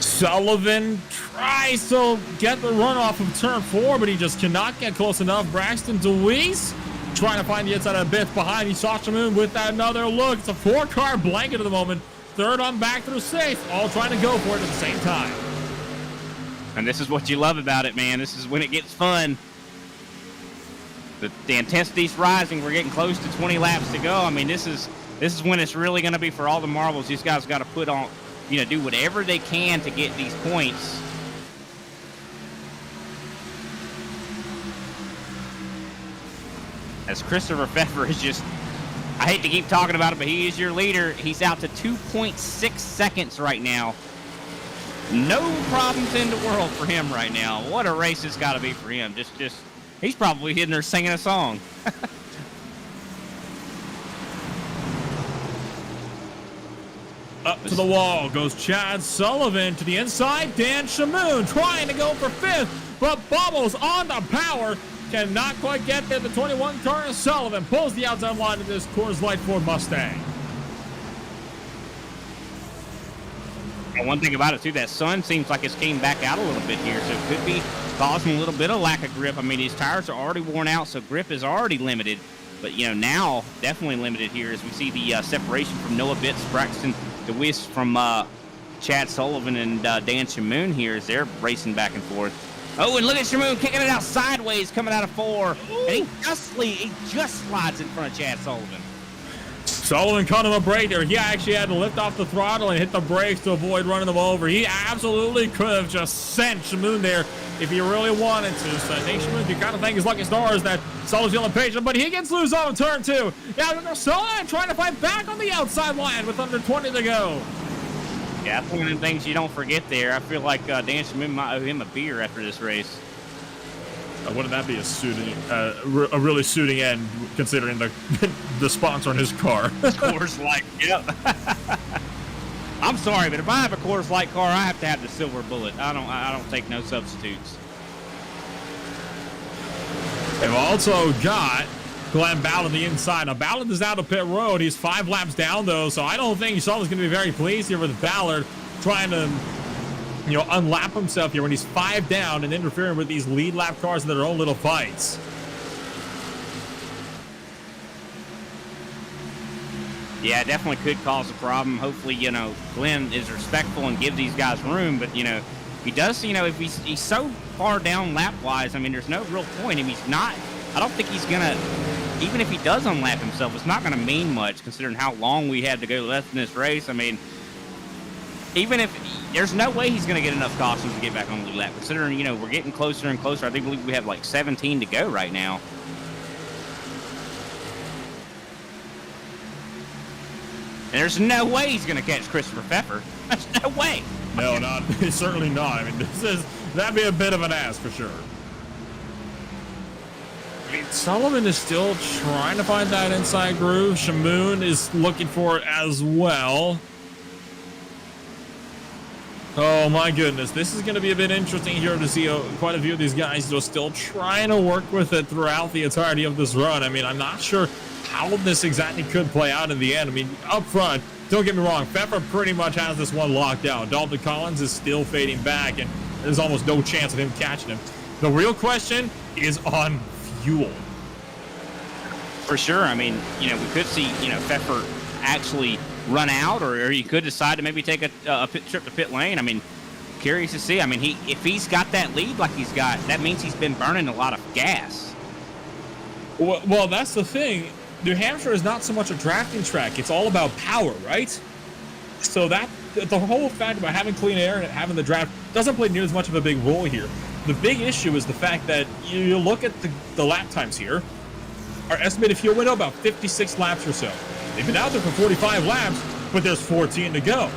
Sullivan tries to get the run off of turn 4, but he just cannot get close enough. Braxton DeWeese trying to find the inside of Biff behind. He saw Shamoon with another look. It's a 4-car blanket at the moment. Third on back through 6th. All trying to go for it at the same time. And this is what you love about it, man. This is when it gets fun. The intensity's rising. We're getting close to 20 laps to go. I mean, this is when it's really going to be for all the marbles. These guys got to put on, do whatever they can to get these points. As Christopher Pfeffer is just, I hate to keep talking about it, but he is your leader. He's out to 2.6 seconds right now. No problems in the world for him right now. What a race it's got to be for him. Just, he's probably hitting there singing a song. Up to the wall goes Chad Sullivan to the inside. Dan Shamoon trying to go for 5th, but bubbles on the power. Cannot quite get there. The 21 car Sullivan pulls the outside line of this Coors Light Ford Mustang. And one thing about it, too, that sun seems like it's came back out a little bit here, so it could be causing a little bit of lack of grip. I mean, these tires are already worn out, so grip is already limited. But, now definitely limited here as we see the separation from Noah Bitts, Braxton DeWitt from Chad Sullivan and Dan Shamoon here as they're racing back and forth. Oh, and look at Shamoon kicking it out sideways, coming out of 4. And he just slides in front of Chad Sullivan. Sullivan caught him a break there. He actually had to lift off the throttle and hit the brakes to avoid running them over. He absolutely could have just sent Shamoon there if he really wanted to. So I think Shamoon can kind of thank his lucky stars that Sullivan's the only patient, but he gets loose on turn 2. Now, Sullivan trying to fight back on the outside line with under 20 to go. Yeah, that's one of the things you don't forget there. I feel like Dan Shamoon might owe him a beer after this race. Wouldn't that be a really suiting end, considering the sponsor on his car? Coors Light, yep. I'm sorry, but if I have a Coors Light car, I have to have the silver bullet. I don't take no substitutes. They've also got Glenn Ballard on the inside. Now, Ballard is out of pit road. He's 5 laps down, though, so I don't think Sullivan's going to be very pleased here with Ballard trying to unlap himself here when he's 5 down and interfering with these lead lap cars in their own little fights. Yeah, definitely could cause a problem. Hopefully, Glenn is respectful and gives these guys room. But, he does, if he's so far down lap-wise, I mean, there's no real point. I mean, I don't think he's going to, even if he does unlap himself, it's not going to mean much considering how long we had to go left in this race. I mean, even if, there's no way he's going to get enough cautions to get back on the lead lap. Considering, we're getting closer and closer. I believe we have like 17 to go right now. And there's no way he's going to catch Christopher Pfeffer. There's no way. No, certainly not. I mean, that'd be a bit of an ask for sure. I mean, Sullivan is still trying to find that inside groove. Shamoon is looking for it as well. Oh my goodness, this is going to be a bit interesting here to see quite a few of these guys are still trying to work with it throughout the entirety of this run. I mean, I'm not sure how this exactly could play out in the end. I mean, up front, don't get me wrong, Pfeffer pretty much has this one locked down. Dalton Collins is still fading back, and there's almost no chance of him catching him. The real question is on fuel. For sure. I mean, we could see, Pfeffer actually run out, or he could decide to maybe take a pit trip to pit lane. I mean, curious to see. I mean, if he's got that lead like he's got, that means he's been burning a lot of gas. Well, that's the thing. New Hampshire is not so much a drafting track. It's all about power, right? So the whole fact about having clean air and having the draft doesn't play near as much of a big role here. The big issue is the fact that you look at the lap times here. Our estimated fuel window, about 56 laps or so. They've been out there for 45 laps, but there's 14 to go.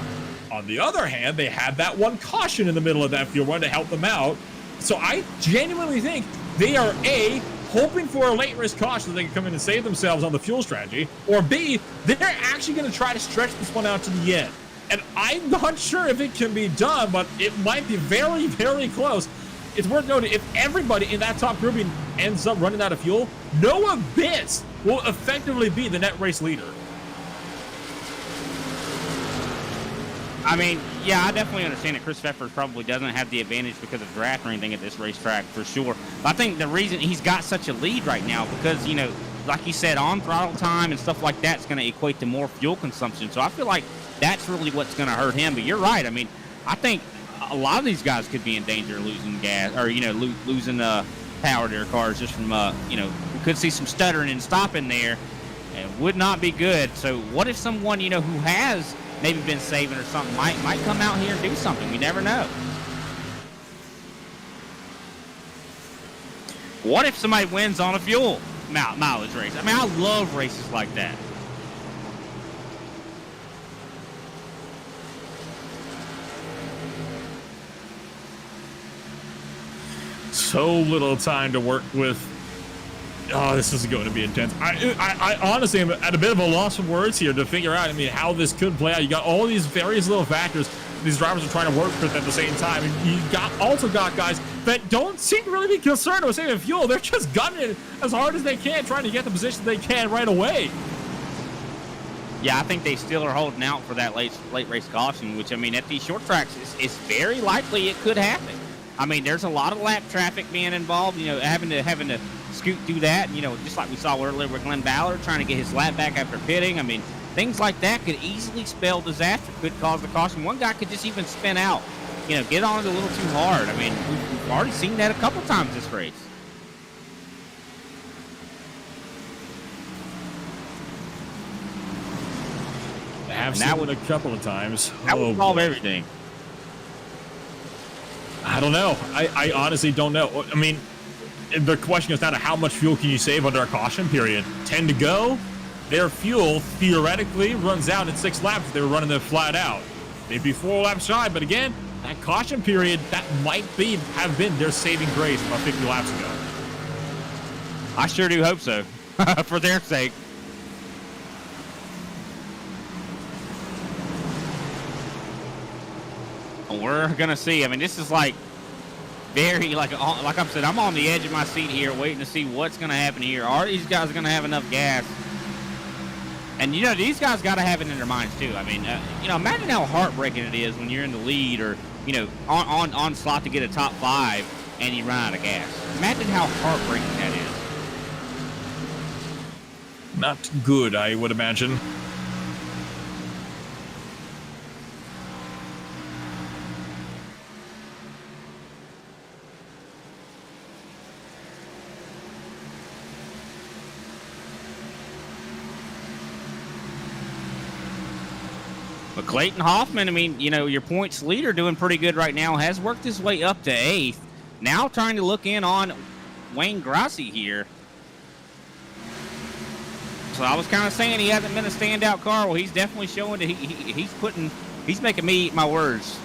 On the other hand, they had that one caution in the middle of that fuel run to help them out. So I genuinely think they are A, hoping for a late race caution so they can come in and save themselves on the fuel strategy, or B, they're actually going to try to stretch this one out to the end. And I'm not sure if it can be done, but it might be very, very close. It's worth noting, if everybody in that top grouping ends up running out of fuel, Noah Bitts will effectively be the net race leader. I mean, yeah, I definitely understand that Chris Pfeffer probably doesn't have the advantage because of draft or anything at this racetrack for sure. But I think the reason he's got such a lead right now because, like you said, on throttle time and stuff like that is going to equate to more fuel consumption. So I feel like that's really what's going to hurt him. But you're right. I mean, I think a lot of these guys could be in danger of losing gas or, losing power to their cars just from, we could see some stuttering and stopping there. And it would not be good. So what if someone, who has maybe been saving or something might come out here and do something? We never know. What if somebody wins on a fuel mileage race? I mean, I love races like that. So little time to work with. Oh, this is going to be intense. I honestly am at a bit of a loss of words here to figure out, how this could play out. You got all these various little factors these drivers are trying to work with at the same time. And you also got guys that don't seem to really be concerned with saving fuel. They're just gunning it as hard as they can, trying to get the position they can right away. Yeah, I think they still are holding out for that late race caution, which, at these short tracks, it's very likely it could happen. There's a lot of lap traffic being involved, having to scoot through that, just like we saw earlier with Glenn Ballard trying to get his lap back after pitting. Things like that could easily spell disaster, could cause the caution. One guy could just even spin out, get on it a little too hard. We've already seen that a couple times this race. I have seen it a couple of times. That would solve everything. I don't know. I honestly don't know. The question is down to how much fuel can you save under a caution period? 10 to go? Their fuel theoretically runs out in 6 laps if they were running them flat out. They'd be 4 laps shy, but again, that caution period, that might have been their saving grace about 50 laps ago. I sure do hope so, for their sake. We're gonna see. This is very like I said, I'm on the edge of my seat here, waiting to see what's gonna happen here. Are these guys gonna have enough gas? And these guys got to have it in their minds too. Imagine how heartbreaking it is when you're in the lead, or you know, on slot to get a top 5, and you run out of gas. Imagine how heartbreaking that is. Not good, I would imagine. But Clayton Hoffman, I mean, you know, your points leader doing pretty good right now, has worked his way up to 8th. Now trying to look in on Wayne Grossi here. So I was kind of saying he hasn't been a standout car. Well, he's definitely showing that he's making me eat my words.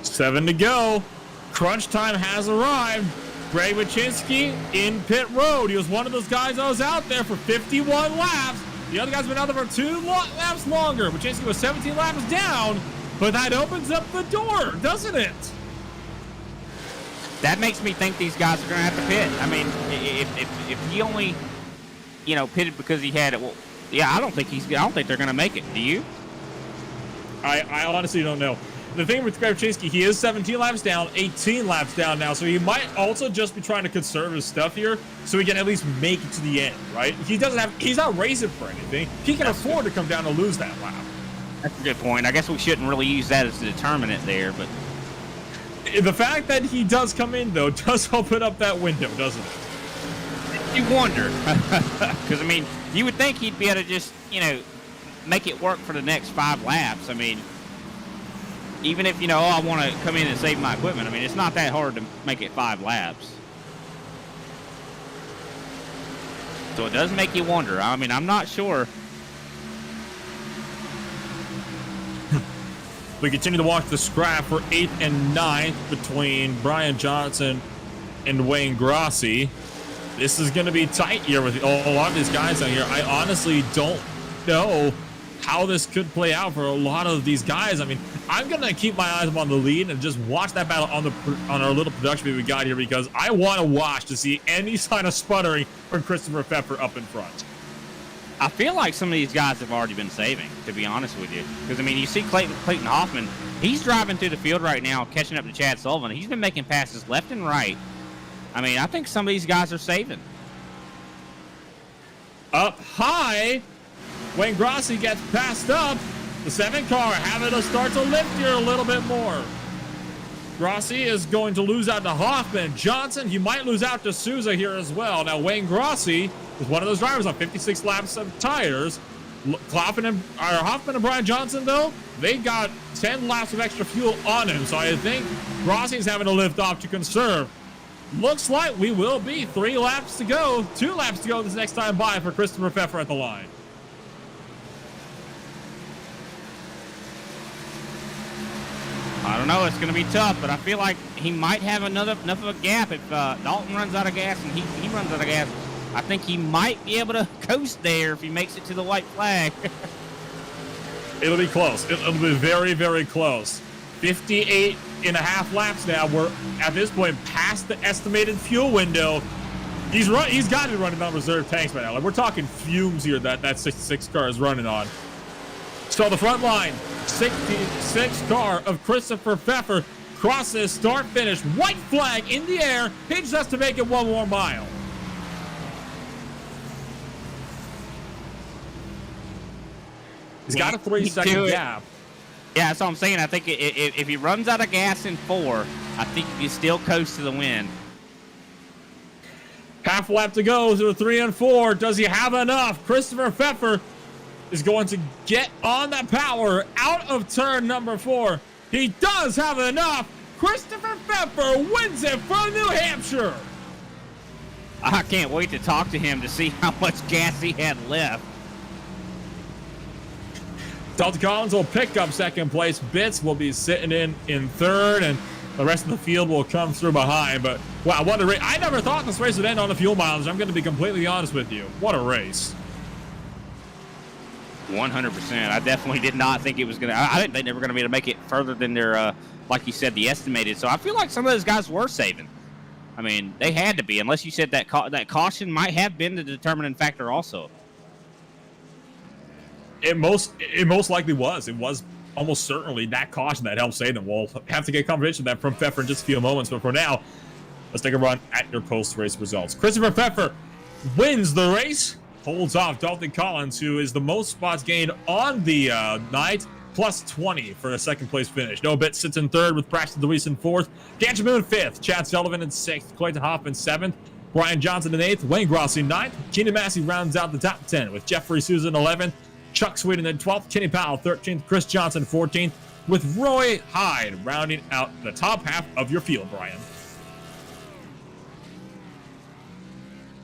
7 to go. Crunch time has arrived. Greg Wyszynski in pit road. He was one of those guys that was out there for 51 laps. The other guy's been out there for 2 laps longer. Wyszynski was 17 laps down, but that opens up the door, doesn't it? That makes me think these guys are going to have to pit. I mean, if he only, you know, pitted because he had it, well, yeah, I don't think they're going to make it. Do you? I honestly don't know. The thing with Greg Wyszynski, he is 17 laps down, 18 laps down now, so he might also just be trying to conserve his stuff here so he can at least make it to the end, right? He's not racing for anything. He can afford to come down and lose that lap. That's a good point. I guess we shouldn't really use that as the determinant there, but the fact that he does come in, though, does open up that window, doesn't it? you wonder. Because, I mean, you would think he'd be able to just, you know, make it work for the next 5 laps. I mean, even if, you know, I want to come in and save my equipment, I mean, it's not that hard to make it 5 laps. So it does make you wonder. I mean, I'm not sure. We continue to watch the scrap for 8th and 9th between Brian Johnson and Wayne Grossi. This is going to be tight here with a lot of these guys out here. I honestly don't know how this could play out for a lot of these guys. I mean, I'm going to keep my eyes on the lead and just watch that battle on our little production we got here, because I want to watch to see any sign of sputtering from Christopher Pfeffer up in front. I feel like some of these guys have already been saving, to be honest with you. Because, I mean, you see Clayton Hoffman, he's driving through the field right now, catching up to Chad Sullivan. He's been making passes left and right. I mean, I think some of these guys are saving. Up high, Wayne Grossi gets passed up. The 7 car having to start to lift here a little bit more. Grossi is going to lose out to Hoffman. Johnson, he might lose out to Souza here as well. Now, Wayne Grossi is one of those drivers on 56 laps of tires. Hoffman and Brian Johnson, though, they got 10 laps of extra fuel on him. So I think Grossi's having to lift off to conserve. Looks like we will be 3 laps to go, 2 laps to go this next time by for Christopher Pfeffer at the line. I don't know. It's going to be tough, but I feel like he might have enough of a gap. If Dalton runs out of gas and he runs out of gas, I think he might be able to coast there if he makes it to the white flag. It'll be close. It'll be very, very close. 58 and a half laps now. We're, at this point, past the estimated fuel window. He's got to be running on reserve tanks right now. Like, we're talking fumes here that 66 car is running on. So the front line, 66 car of Christopher Pfeffer crosses start finish, white flag in the air. He just has to make it 1 more mile. He's got a 3-second gap. Yeah, that's what I'm saying. I think if he runs out of gas in 4, I think he can still coast to the win. Half lap to go to the 3 and 4. Does he have enough? Christopher Pfeffer is going to get on that power out of turn number 4. He does have enough. Christopher Pfeffer wins it from New Hampshire. I can't wait to talk to him to see how much gas he had left. Dalton Collins will pick up second place. Bitts will be sitting in third, and the rest of the field will come through behind. But, wow, what a race. I never thought this race would end on the fuel mileage. I'm going to be completely honest with you. What a race. 100%. I definitely did not think it was going to. I didn't think they were going to be able to make it further than their, like you said, the estimated. So I feel like some of those guys were saving. I mean, they had to be, unless you said that caution might have been the determining factor also. It most likely was. It was almost certainly that caution that helped save them. We'll have to get confirmation of that from Pfeffer in just a few moments, but for now, let's take a run at your post-race results. Christopher Pfeffer wins the race, holds off Dalton Collins, who is the most spots gained on the night, plus 20 for a second place finish. Noah Bitz sits in third with Braxton Deweese in fourth, Ganjamu in fifth, Chad Sullivan in sixth, Clayton Hoffman seventh, Brian Johnson in eighth, Wayne Grossi ninth, Keenan Massey rounds out the top 10 with Jeffrey Susan 11th, Chuck Sweden in 12th, Kenny Powell 13th, Chris Johnson 14th, with Roy Hyde rounding out the top half of your field, Brian.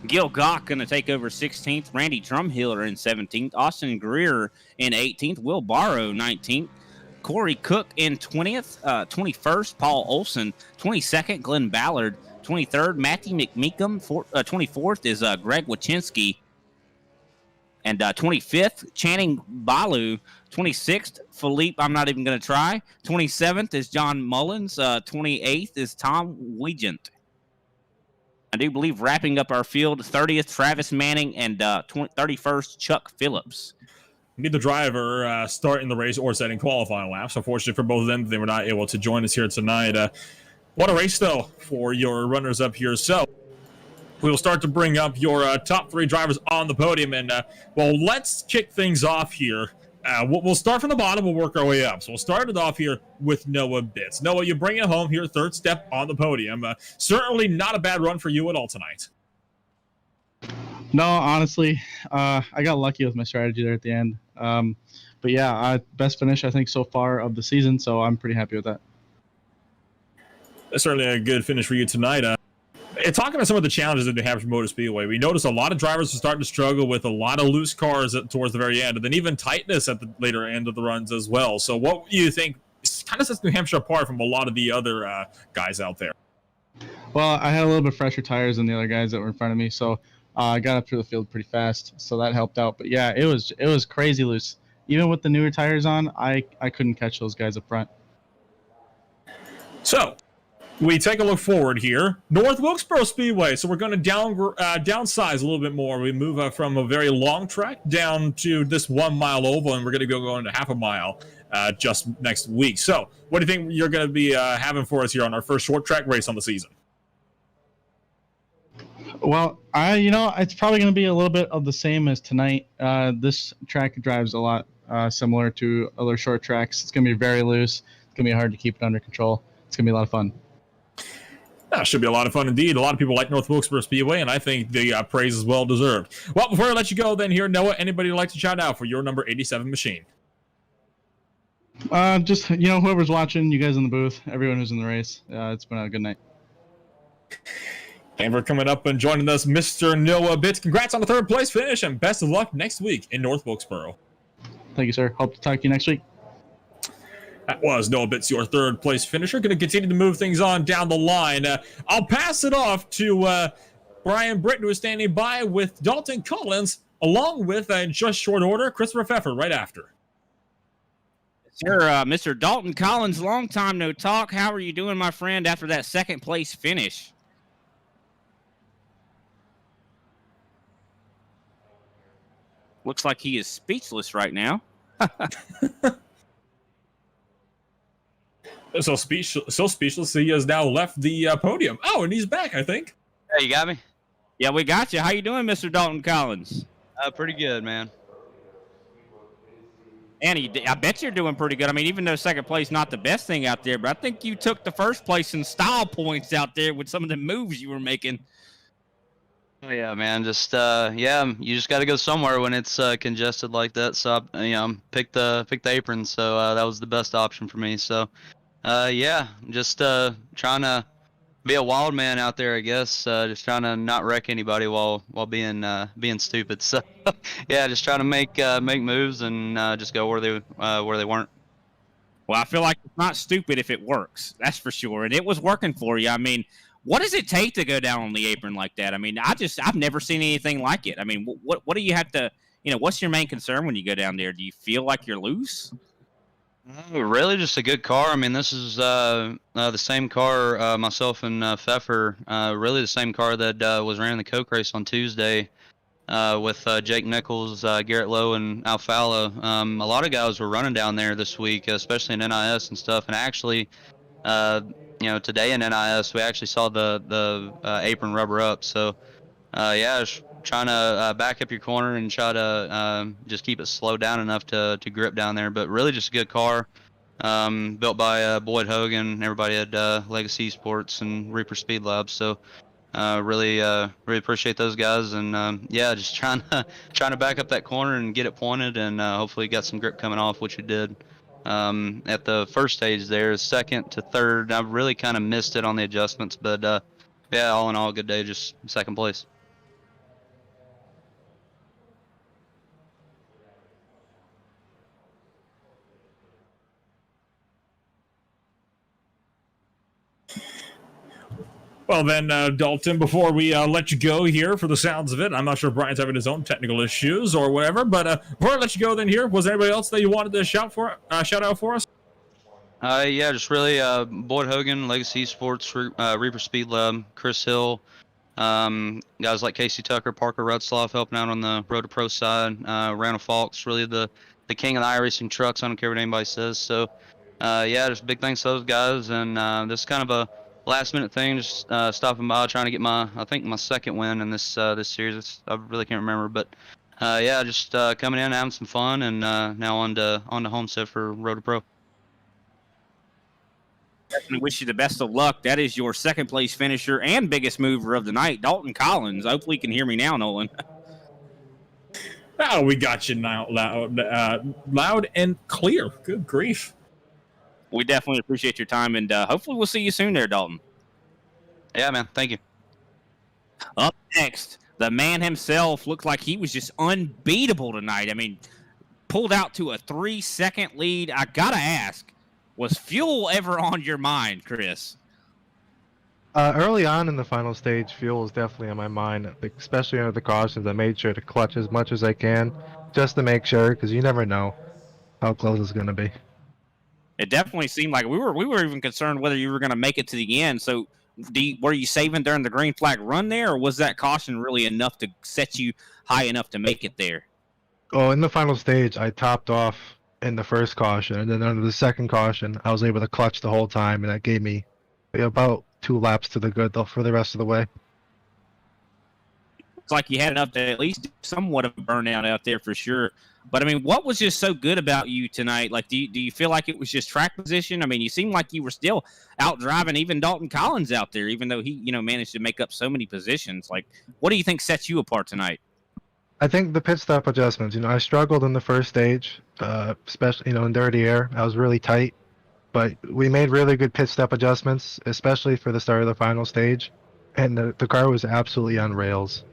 Gil Gock going to take over 16th. Randy Drumhiller in 17th. Austin Greer in 18th. Will Barrow 19th. Corey Cook in 20th. 21st, Paul Olson. 22nd, Glenn Ballard. 23rd, Matthew McMeekum. 24th is Greg Wachinski. And 25th, Channing Balu. 26th, Philippe, I'm not even going to try. 27th is John Mullins. 28th is Tom Wiegent. I do believe wrapping up our field, 30th, Travis Manning, and 31st, Chuck Phillips. Neither driver starting the race or setting qualifying laps. Unfortunately for both of them, they were not able to join us here tonight. What a race, though, for your runners up here. So we will start to bring up your top three drivers on the podium. And, well, let's kick things off here. We'll start from the bottom. We'll work our way up. So we'll start it off here with Noah Bitz. Noah, you bring it home here, third step on the podium. Certainly not a bad run for you at all tonight. No, honestly, I got lucky with my strategy there at the end. But yeah, best finish I think so far of the season, so I'm pretty happy with that. That's certainly a good finish for you tonight. Talking about some of the challenges in New Hampshire Motor Speedway, we noticed a lot of drivers are starting to struggle with a lot of loose cars towards the very end, and then even tightness at the later end of the runs as well. So what do you think kind of sets New Hampshire apart from a lot of the other guys out there? Well, I had a little bit fresher tires than the other guys that were in front of me, so I got up through the field pretty fast, so that helped out. But yeah, it was crazy loose. Even with the newer tires on, I couldn't catch those guys up front. So we take a look forward here. North Wilkesboro Speedway. So we're going to downsize a little bit more. We move from a very long track down to this 1 mile oval, and we're going to go into half a mile just next week. So what do you think you're going to be having for us here on our first short track race on the season? Well, it's probably going to be a little bit of the same as tonight. This track drives a lot similar to other short tracks. It's going to be very loose. It's going to be hard to keep it under control. It's going to be a lot of fun. That should be a lot of fun indeed. A lot of people like North Wilkesboro Speedway, and I think the praise is well deserved. Well, before I let you go then here, Noah, anybody would like to shout out for your number 87 machine? Just, whoever's watching, you guys in the booth, everyone who's in the race. It's been a good night. And we're coming up and joining us, Mr. Noah Bitz. Congrats on the third place finish, and best of luck next week in North Wilkesboro. Thank you, sir. Hope to talk to you next week. That was Noah Bitz, your third place finisher. Going to continue to move things on down the line. I'll pass it off to Brian Britton, who is standing by with Dalton Collins, along with, in just short order, Christopher Pfeffer right after. Sir, Mr. Dalton Collins, long time no talk. How are you doing, my friend, after that second place finish? Looks like he is speechless right now. So speechless, he has now left the podium. Oh, and he's back, I think. Hey, you got me? Yeah, we got you. How you doing, Mr. Dalton Collins? Pretty good, man. Annie, I bet you're doing pretty good. I mean, even though second place not the best thing out there, but I think you took the first place in style points out there with some of the moves you were making. Oh, yeah, man. Just you just got to go somewhere when it's congested like that. So pick the apron. So that was the best option for me. So just trying to be a wild man out there, I guess. Just trying to not wreck anybody while being stupid. So yeah, just trying to make moves and just go where they weren't. Well, I feel like it's not stupid if it works. That's for sure. And it was working for you. I mean, what does it take to go down on the apron like that? I mean, I've never seen anything like it. I mean, what do you have to, what's your main concern when you go down there? Do you feel like you're loose? Really, just a good car. I mean, this is the same car myself and Pfeffer. Really, the same car that was ran in the Coke race on Tuesday. with Jake Nichols, Garrett Lowe, and Alfala. A lot of guys were running down there this week, especially in NIS and stuff. And actually, today in NIS, we actually saw the apron rubber up. So, yeah, just trying to back up your corner and try to just keep it slowed down enough to grip down there. But really just a good car, built by Boyd Hogan, everybody at Legacy Sports and Reaper Speed Lab. So really appreciate those guys. And yeah, just trying to back up that corner and get it pointed, and hopefully get some grip coming off, which we did. At the first stage there, second to third, I really kind of missed it on the adjustments, but yeah, all in all, good day, just second place. Well then, Dalton, before we let you go here, for the sounds of it, I'm not sure if Brian's having his own technical issues or whatever, but before I let you go then here, was there anybody else that you wanted to shout out for us? Yeah, just really Boyd Hogan, Legacy Sports, Reaper Speed Lab, Chris Hill, guys like Casey Tucker, Parker Rutzloff helping out on the Road to Pro side, Randall Falks, really the king of the iRacing trucks, I don't care what anybody says. So yeah, just big thanks to those guys, and this is kind of a last minute thing, just stopping by, trying to get my second win in this series. I really can't remember, but yeah, just coming in, having some fun, and now on to Homestead for Road to Pro. Definitely wish you the best of luck. That is your second place finisher and biggest mover of the night, Dalton Collins. Hopefully you can hear me now, Nolan. Oh, we got you now, loud and clear. Good grief. We definitely appreciate your time, and hopefully we'll see you soon there, Dalton. Yeah, man. Thank you. Up next, the man himself looked like he was just unbeatable tonight. I mean, pulled out to a 3-second lead. I got to ask, was fuel ever on your mind, Chris? Early on in the final stage, fuel was definitely on my mind, especially under the cautions. I made sure to clutch as much as I can just to make sure, because you never know how close it's going to be. It definitely seemed like we were even concerned whether you were going to make it to the end. So were you saving during the green flag run there, or was that caution really enough to set you high enough to make it there? Oh, in the final stage, I topped off in the first caution, and then under the second caution, I was able to clutch the whole time, and that gave me about 2 laps to the good though for the rest of the way. It's like you had enough to at least do somewhat of a burnout out there for sure. But I mean, what was just so good about you tonight? Like, do you feel like it was just track position? I mean, you seemed like you were still out driving even Dalton Collins out there, even though he, managed to make up so many positions. Like, what do you think sets you apart tonight? I think the pit stop adjustments. I struggled in the first stage, especially in dirty air. I was really tight, but we made really good pit stop adjustments, especially for the start of the final stage, and the car was absolutely on rails.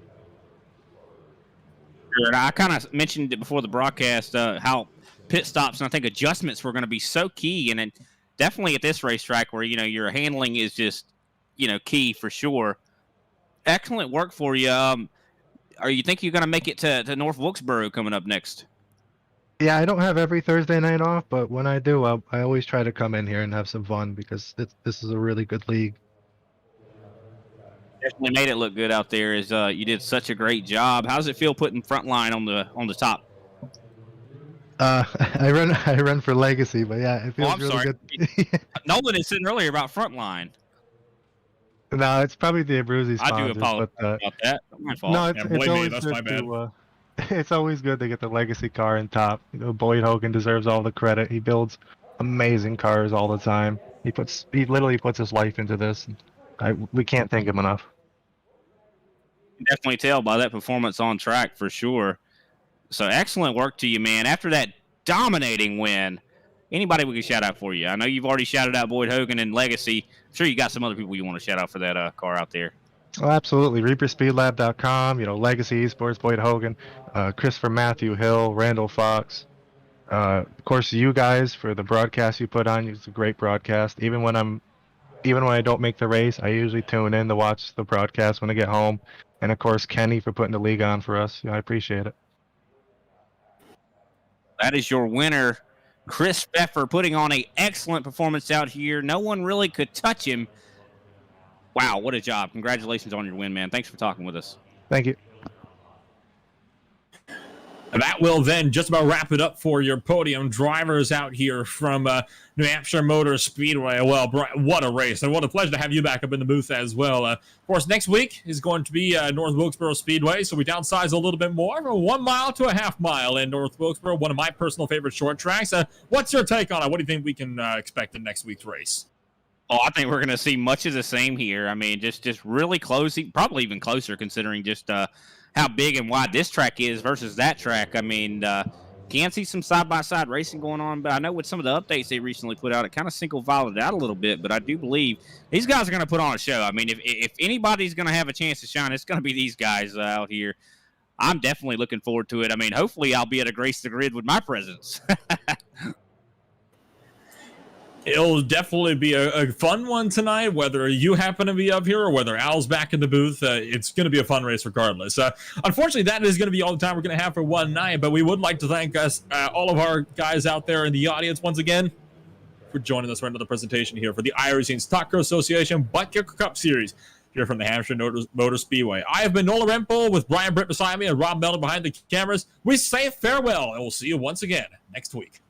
And I kind of mentioned it before the broadcast, how pit stops and I think adjustments were going to be so key, and definitely at this racetrack where your handling is just key for sure. Excellent work for you. Are you think you're going to make it to North Wilkesboro coming up next? Yeah, I don't have every Thursday night off, but when I do, I always try to come in here and have some fun because this is a really good league. Definitely made it look good out there. You did such a great job. How does it feel putting Frontline on the top? I run for Legacy, but yeah, it feels really good. Nolan had said earlier about Frontline. No, it's probably the Abruzzi sponsors. I do apologize about that. That's my fault. No, it's always good it's always good to get the Legacy car in top. Boyd Hogan deserves all the credit. He builds amazing cars all the time. He literally puts his life into this. We can't thank him enough. You can definitely tell by that performance on track for sure. So excellent work to you, man. After that dominating win, anybody we can shout out for you? I know you've already shouted out Boyd Hogan and Legacy. I'm sure you got some other people you want to shout out for that car out there. Oh, absolutely. ReaperSpeedLab.com, Legacy Esports, Boyd Hogan, Christopher Matthew Hill, Randall Fox. Of course, you guys for the broadcast you put on. It's a great broadcast. Even when I don't make the race, I usually tune in to watch the broadcast when I get home. And of course, Kenny for putting the league on for us. I appreciate it. That is your winner, Chris Pfeffer, putting on an excellent performance out here. No one really could touch him. Wow, what a job. Congratulations on your win, man. Thanks for talking with us. Thank you. And that will then just about wrap it up for your podium drivers out here from New Hampshire Motor Speedway. Well, Brian, what a race, and what a pleasure to have you back up in the booth as well. Of course, next week is going to be North Wilkesboro Speedway, so we downsize a little bit more from 1 mile to a half mile in North Wilkesboro, one of my personal favorite short tracks. What's your take on it? What do you think we can expect in next week's race? Oh, I think we're going to see much of the same here. I mean, just really close, probably even closer considering just how big and wide this track is versus that track. I mean, can see some side-by-side racing going on, but I know with some of the updates they recently put out, it kind of single-filed out a little bit, but I do believe these guys are going to put on a show. I mean, if anybody's going to have a chance to shine, it's going to be these guys out here. I'm definitely looking forward to it. I mean, hopefully I'll be able to grace the grid with my presence. It'll definitely be a fun one tonight, whether you happen to be up here or whether Al's back in the booth. It's going to be a fun race regardless. Unfortunately, that is going to be all the time we're going to have for one night, but we would like to thank all of our guys out there in the audience once again for joining us for another presentation here for the iRacing Stock Car Association ButtKicker Cup Series here from the Hampshire Motor Speedway. I have been Nolan Rempel with Brian Britt beside me and Rob Melton behind the cameras. We say farewell, and we'll see you once again next week.